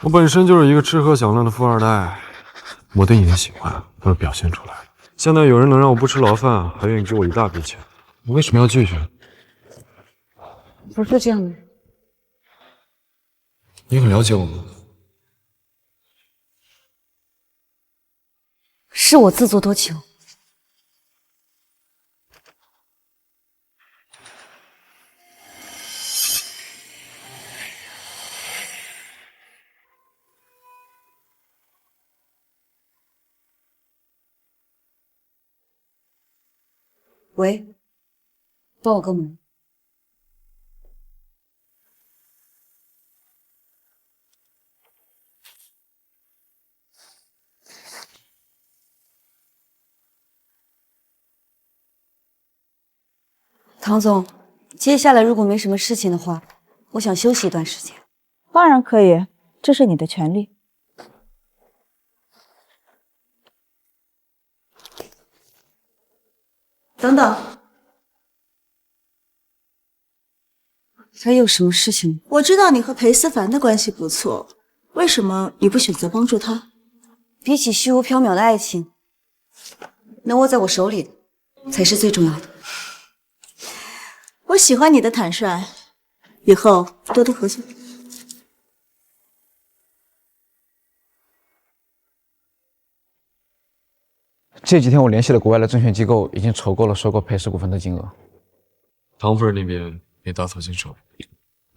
我本身就是一个吃喝享乐的富二代，我对你的喜欢都是表现出来的。现在有人能让我不吃牢饭，还愿意给我一大笔钱，你为什么要拒绝？不是这样的。你很了解我吗？是我自作多情。喂，帮我个忙。唐总，接下来如果没什么事情的话，我想休息一段时间。当然可以，这是你的权利。等等，还有什么事情？我知道你和裴思凡的关系不错，为什么你不选择帮助他？比起虚无缥缈的爱情，能握在我手里的才是最重要的。我喜欢你的坦率，以后多多合作。这几天我联系了国外的证券机构，已经筹够了收购裴氏股份的金额。唐夫人那边也打草惊蛇。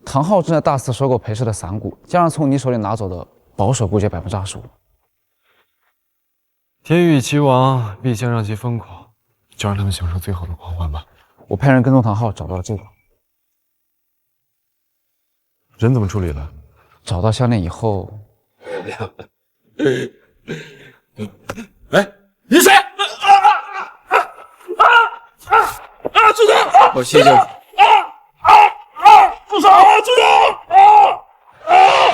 唐昊正在大肆收购裴氏的散股，加上从你手里拿走的，保守估计25%。天欲其亡，必先让其疯狂，就让他们享受最后的狂欢吧。我派人跟踪唐昊，找到了这个人怎么处理了？找到项链以后，哎，你谁？住手！我谢谢。住手！住手！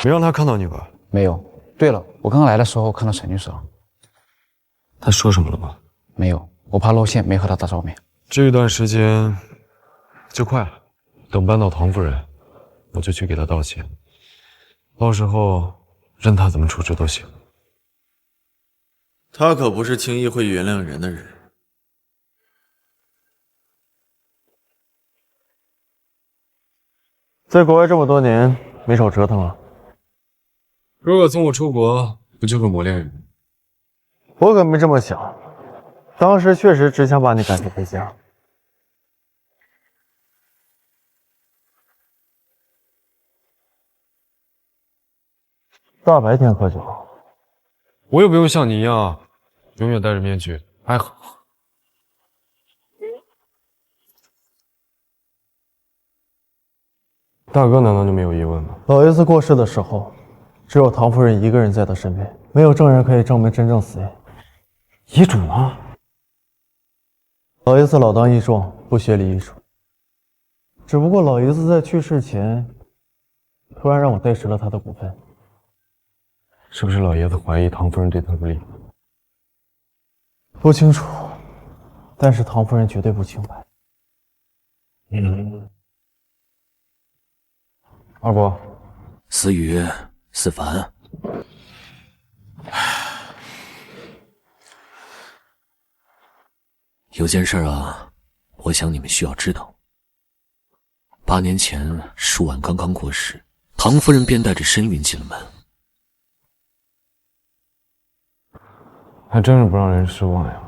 没让他看到你吧？没有。对了，我刚刚来的时候看到沈律师了。他说什么了吗？没有，我怕露馅，没和他打照面。这段时间就快了，等搬到唐夫人，我就去给他道歉，到时候任他怎么处置都行。他可不是轻易会原谅人的人。在国外这么多年，没少折腾啊。如果送我出国，不就个磨练人？我可没这么想，当时确实只想把你赶回回家。大白天喝酒，我又不用像你一样，永远戴着面具，爱喝。大哥难道就没有疑问吗？老爷子过世的时候，只有唐夫人一个人在他身边，没有证人可以证明真正死因。遗嘱呢？老爷子老当益壮，不学礼义术。只不过老爷子在去世前，突然让我代持了他的股份。是不是老爷子怀疑唐夫人对他不利？不清楚，但是唐夫人绝对不清白。二伯，思雨、思凡，有件事啊，我想你们需要知道。8年前，舒婉刚刚过世，唐夫人便带着身孕进了门。还真是不让人失望呀。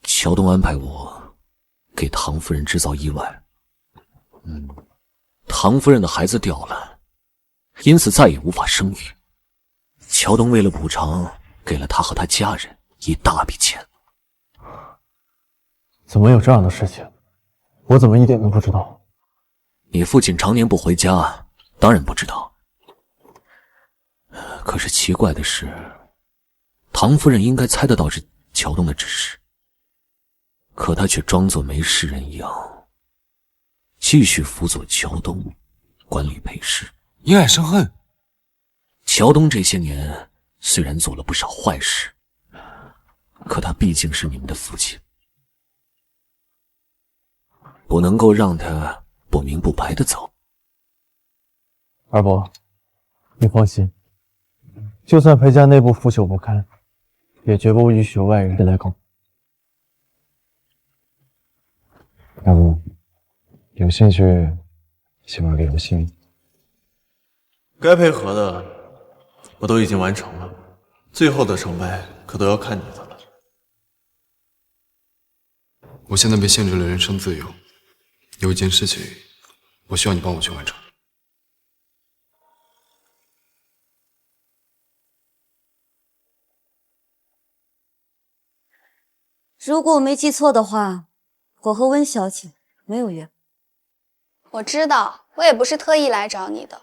乔东安排我给唐夫人制造意外。唐夫人的孩子掉了，因此再也无法生育。乔东为了补偿，给了他和他家人一大笔钱。怎么有这样的事情？我怎么一点都不知道？你父亲常年不回家，当然不知道。可是奇怪的是，唐夫人应该猜得到是乔东的指示，可她却装作没事人一样，继续辅佐乔东管理裴氏，因爱生恨。乔东这些年虽然做了不少坏事，可他毕竟是你们的父亲，不能够让他不明不白的走。二伯，你放心，就算裴家内部腐朽不堪，也绝不允许外人来搞。要不有兴趣写完给个信。该配合的我都已经完成了，最后的成败可都要看你的了。我现在被限制了人身自由，有一件事情，我需要你帮我去完成。如果我没记错的话，我和温小姐没有约。我知道，我也不是特意来找你的，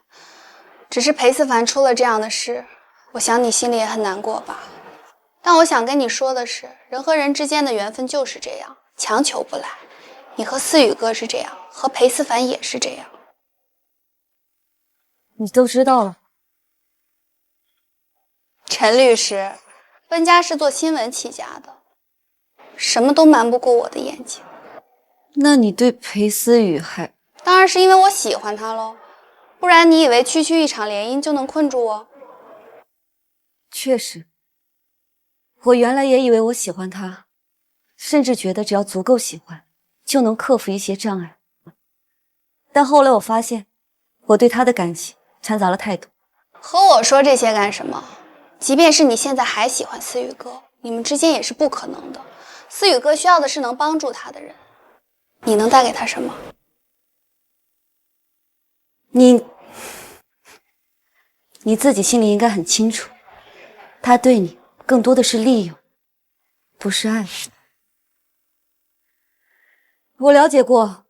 只是裴思凡出了这样的事，我想你心里也很难过吧。但我想跟你说的是，人和人之间的缘分就是这样，强求不来。你和思雨哥是这样，和裴思凡也是这样。你都知道了。陈律师，温家是做新闻起家的，什么都瞒不过我的眼睛。那你对裴思雨还……当然是因为我喜欢他喽，不然你以为区区一场联姻就能困住我？确实，我原来也以为我喜欢他，甚至觉得只要足够喜欢，就能克服一些障碍。但后来我发现，我对他的感情掺杂了太多。和我说这些干什么？即便是你现在还喜欢思雨哥，你们之间也是不可能的。思雨哥需要的是能帮助他的人，你能带给他什么？你自己心里应该很清楚，他对你更多的是利用，不是爱。我了解过，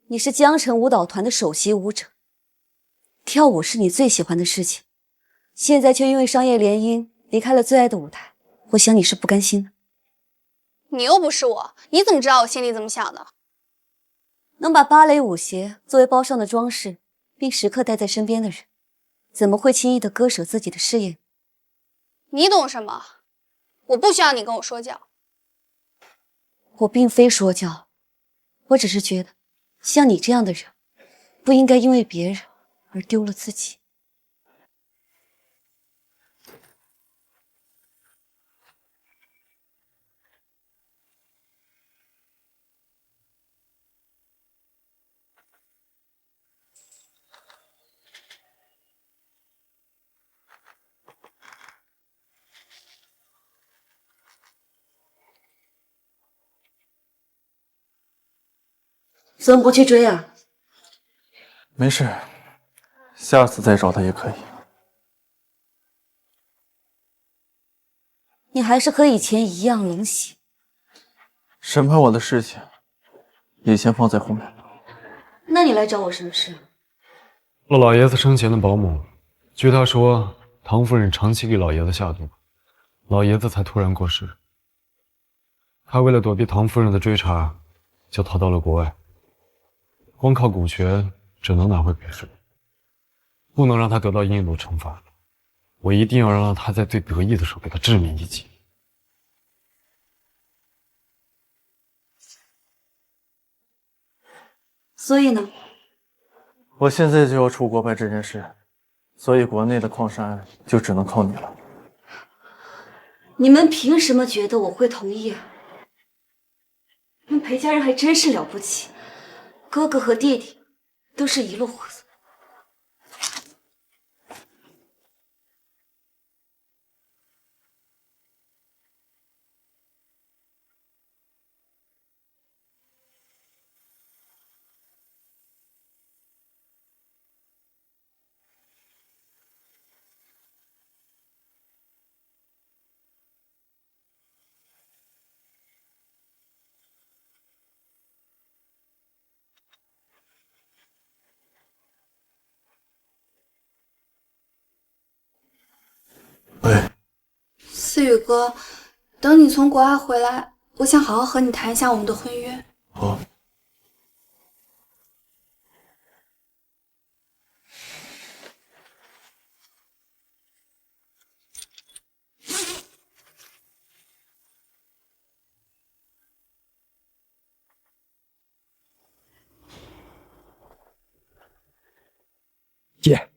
你是江城舞蹈团的首席舞者，跳舞是你最喜欢的事情，现在却因为商业联姻离开了最爱的舞台，我想你是不甘心的。你又不是我，你怎么知道我心里怎么想的？能把芭蕾舞鞋作为包上的装饰，并时刻带在身边的人，怎么会轻易地割舍自己的事业？你懂什么？我不需要你跟我说教。我并非说教，我只是觉得，像你这样的人，不应该因为别人而丢了自己。怎么不去追啊？没事，下次再找他也可以。你还是和以前一样冷血。审判我的事情也先放在后面。那你来找我什么事？老爷子生前的保姆，据他说，唐夫人长期给老爷子下毒，老爷子才突然过世。他为了躲避唐夫人的追查，就逃到了国外。光靠股权只能拿回别墅，不能让他得到应有的惩罚。我一定要让他在最得意的时候给他致命一击。所以呢？我现在就要出国办这件事，所以国内的矿山就只能靠你了。你们凭什么觉得我会同意啊？你们裴家人还真是了不起。哥哥和弟弟都是一路货色。思雨哥，等你从国外回来，我想好好和你谈一下我们的婚约。好。姐，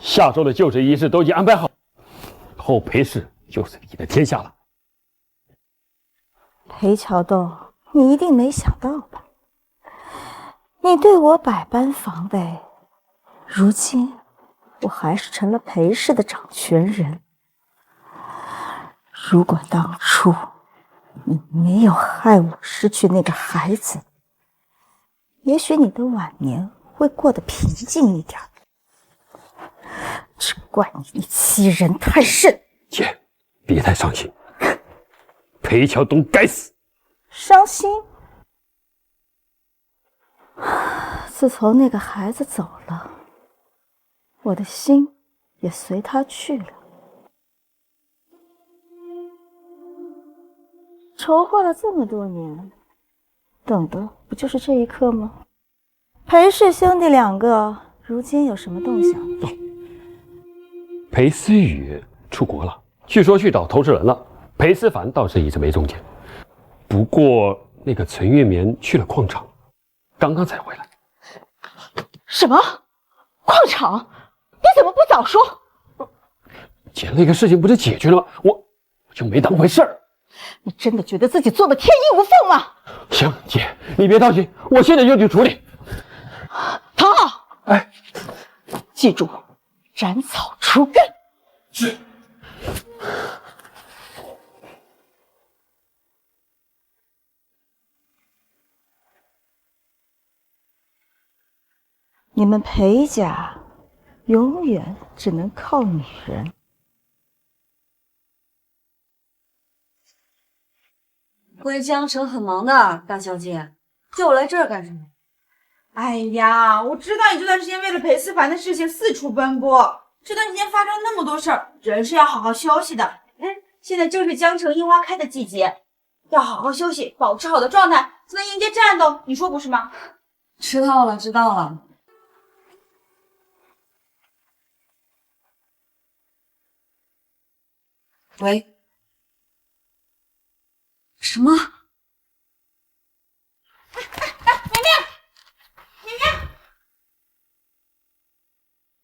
下周的就职仪式都已经安排好，以后裴氏就是你的天下了。裴桥东，你一定没想到吧？你对我百般防备，如今我还是成了裴氏的掌权人。如果当初你没有害我失去那个孩子，也许你的晚年会过得平静一点。只怪你欺人太甚。姐，别太伤心。裴桥东该死。伤心？自从那个孩子走了，我的心也随他去了。筹划了这么多年，等的不就是这一刻吗？裴氏兄弟两个如今有什么动向？裴思雨出国了，据说去找投资人了。裴思凡倒是一直没中间。不过那个陈月棉去了矿场，刚刚才回来。什么？矿场？你怎么不早说？姐，那个事情不是解决了吗？我就没当回事儿。你真的觉得自己做的天衣无缝吗？行，姐，你别着急，我现在就去处理。唐昊，哎，记住，斩草除根。是。你们裴家永远只能靠女人。回江城很忙的，大小姐，叫我来这儿干什么？哎呀，我知道你这段时间为了裴思凡的事情四处奔波，这段时间发生那么多事儿，人是要好好休息的。现在正是江城樱花开的季节，要好好休息，保持好的状态，才能迎接战斗。你说不是吗？知道了，知道了。喂？什么？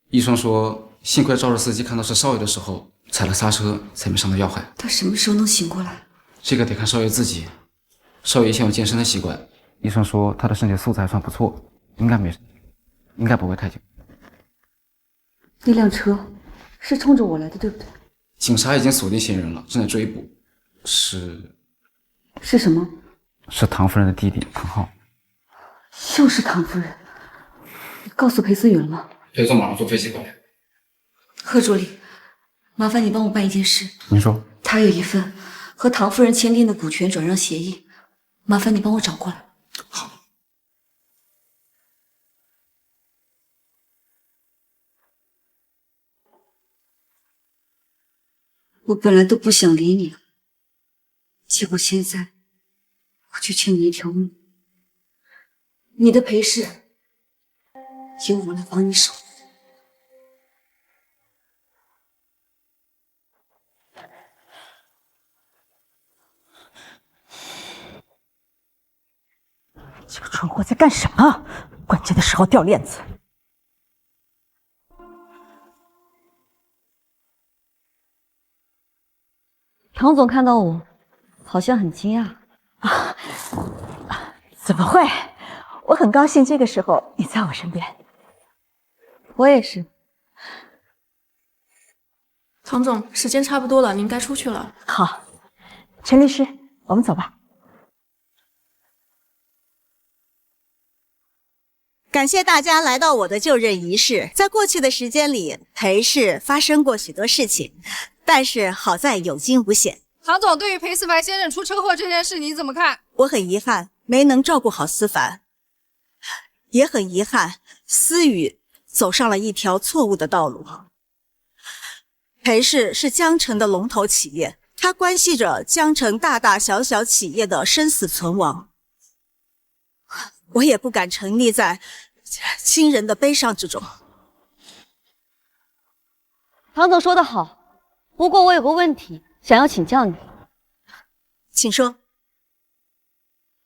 医生说，幸亏肇事司机看到是少爷的时候踩了刹车，才没伤到要害。他什么时候能醒过来？这个得看少爷自己。少爷以前有健身的习惯，医生说他的身体素质还算不错，应该不会太久。那辆车是冲着我来的，对不对？警察已经锁定嫌疑人了，正在追捕。是什么？是唐夫人的弟弟唐昊。又是唐夫人。你告诉裴思雨了吗？裴总马上坐飞机过来。贺助理，麻烦你帮我办一件事。您说。他有一份和唐夫人签订的股权转让协议，麻烦你帮我找过来。好。我本来都不想理你，结果现在我就欠你一条命。你的裴氏由我来帮你守。这个蠢货在干什么？关键的时候掉链子。唐总看到我，好像很惊讶。怎么会？我很高兴这个时候你在我身边。我也是。唐总，时间差不多了，您该出去了。好，陈律师，我们走吧。感谢大家来到我的就任仪式。在过去的时间里，裴氏发生过许多事情，但是好在有惊无险。唐总，对于裴思凡先生出车祸这件事，你怎么看？我很遗憾没能照顾好思凡，也很遗憾思雨走上了一条错误的道路。裴氏是江城的龙头企业，它关系着江城大大小小企业的生死存亡。我也不敢沉溺在亲人的悲伤之中。唐总说得好，不过我有个问题想要请教你。请说。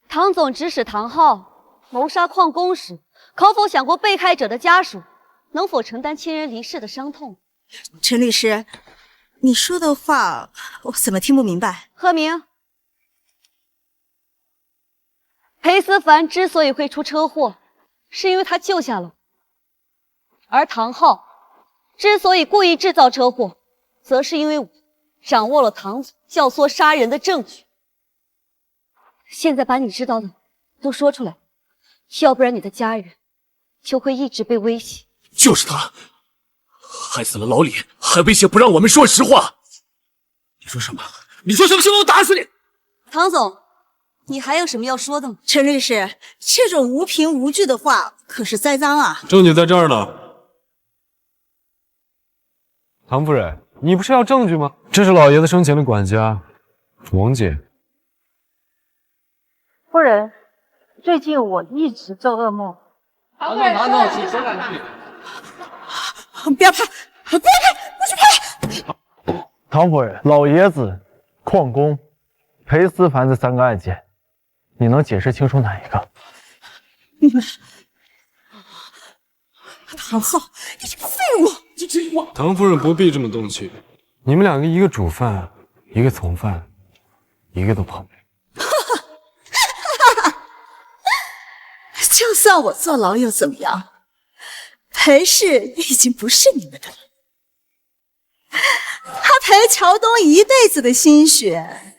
唐总指使唐昊谋杀矿工时，可否想过被害者的家属能否承担亲人离世的伤痛？陈律师，你说的话我怎么听不明白？贺明，裴思凡之所以会出车祸，是因为他救下了我，而唐昊之所以故意制造车祸，则是因为我掌握了唐总教唆杀人的证据。现在把你知道的都说出来，要不然你的家人就会一直被威胁。就是他，害死了老李，还威胁不让我们说实话。你说什么？你说什么？信我打死你！唐总，你还有什么要说的吗？陈律师，这种无凭无据的话可是栽赃啊！证据在这儿呢。唐夫人，你不是要证据吗？这是老爷子生前的管家，王姐。夫人，最近我一直做噩梦。唐总，唐总，请说两句。不要怕，不要怕，不许怕！唐夫人，老爷子、矿工、裴思凡这3个案件，你能解释清楚哪一个？你们，唐昊，你这个废物！唐夫人不必这么动气，你们两个一个主犯，一个从犯，一个都跑不了。就算我坐牢又怎么样？裴氏已经不是你们的了。他裴桥东一辈子的心血，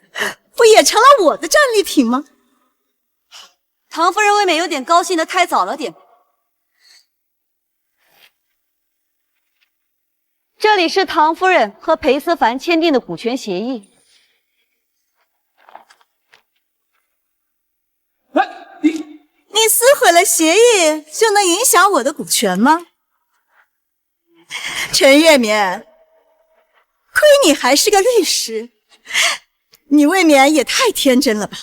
不也成了我的战利品吗？唐夫人未免有点高兴的太早了点。这里是唐夫人和裴思凡签订的股权协议。你撕毁了协议，就能影响我的股权吗？陈月眠，亏你还是个律师，你未免也太天真了吧？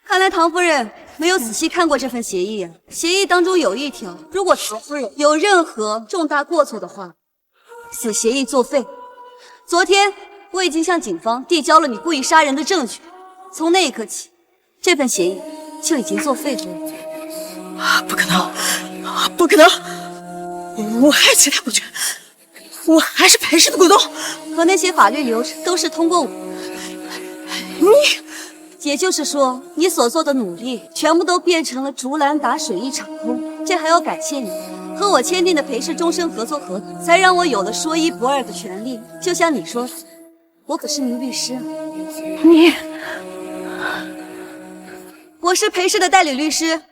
看来唐夫人没有仔细看过这份协议啊。协议当中有一条，如果唐夫人有任何重大过错的话，此协议作废。昨天我已经向警方递交了你故意杀人的证据，从那一刻起，这份协议就已经作废了。不可能，不可能！我还有其他股权，我还是裴氏的股东，可那些法律流程都是通过我。也就是说，你所做的努力全部都变成了竹篮打水一场空。这还要感谢你和我签订的裴氏终身合作合同，才让我有了说一不二的权利。就像你说的，我可是名律师啊。我是裴氏的代理律师，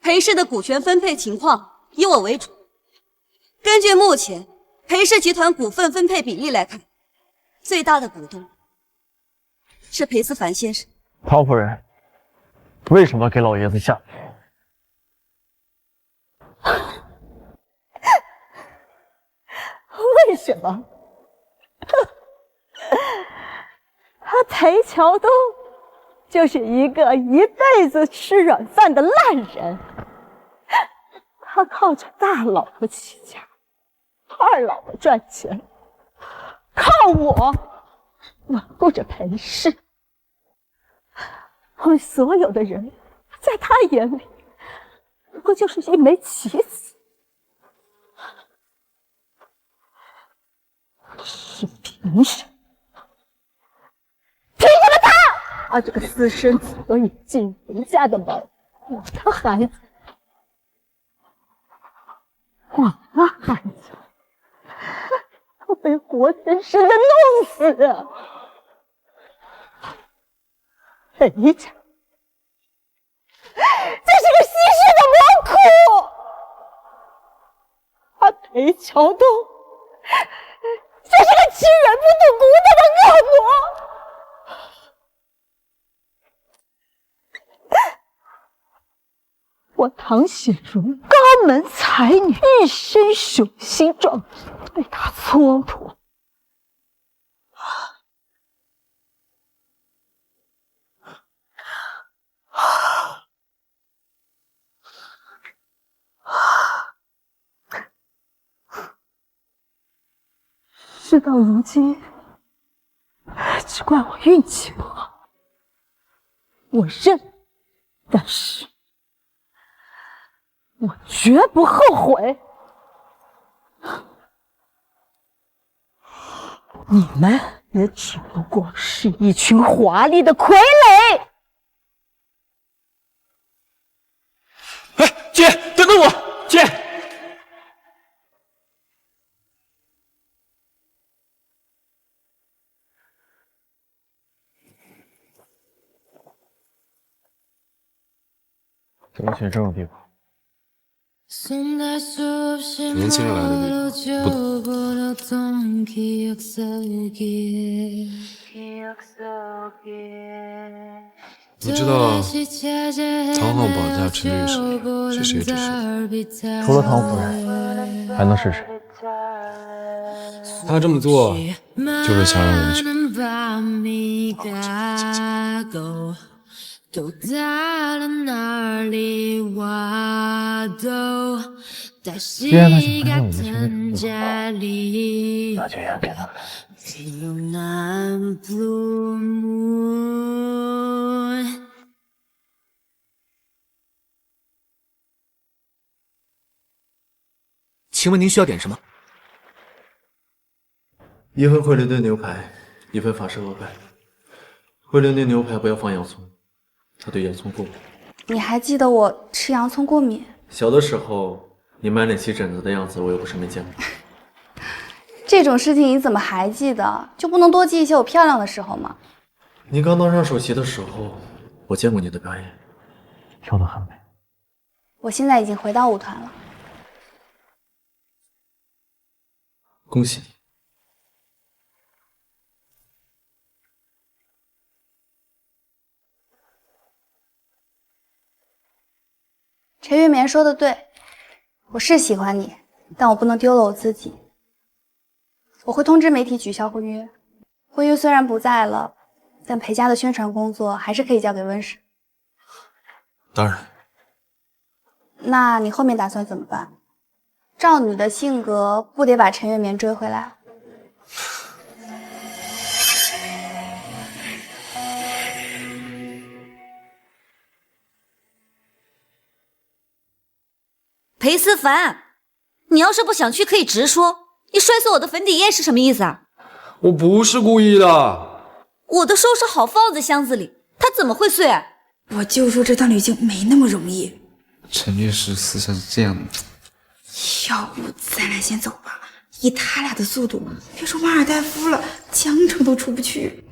裴氏的股权分配情况以我为主。根据目前裴氏集团股份分配比例来看，最大的股东是裴思凡先生。唐夫人，为什么给老爷子下为什么？他裴桥东就是一个一辈子吃软饭的烂人，他靠着大老婆起家，二老婆赚钱，靠我稳固着裴氏。我们所有的人在他眼里不过就是一枚棋子，是凭什么？凭什么他这个私生子可以进人家的门？我的孩子，我的孩子，他被活生生的弄死！裴家，这是个稀世的魔窟！他裴桥东，这是个吃人不吐骨头的恶魔！我唐显如高门才女，一身雄心壮志，被他蹉跎。事到如今，只怪我运气不好，我认，但是我绝不后悔。你们也只不过是一群华丽的傀儡。怎么去这种地方？年轻人来的地方，不懂。你知道唐昊绑架陈律师是谁指使的？除了唐夫人，还能是谁？他这么做就是想让我们去。都在了哪里挖都在西嘎腾家里，那就演给他看。请问您需要点什么？1份惠灵顿牛排，1份法式鹅肝。惠灵顿牛排不要放洋葱，他对洋葱过敏。你还记得我吃洋葱过敏？小的时候，你满脸起疹子的样子，我又不是没见过。这种事情你怎么还记得？就不能多记一些我漂亮的时候吗？你刚当上首席的时候，我见过你的表演，跳得很美。我现在已经回到舞团了。恭喜你。陈玉棉说的对，我是喜欢你，但我不能丢了我自己。我会通知媒体取消婚约，婚约虽然不在了，但裴家的宣传工作还是可以交给温氏。当然。那你后面打算怎么办？照你的性格，不得把陈月棉追回来？裴思凡，你要是不想去，可以直说。你摔碎我的粉底液是什么意思啊？我不是故意的。我的收拾好放在箱子里，它怎么会碎？我就说这当女星没那么容易。陈律师私下是这样的。要不咱俩先走吧，以他俩的速度，别说马尔代夫了，江城都出不去。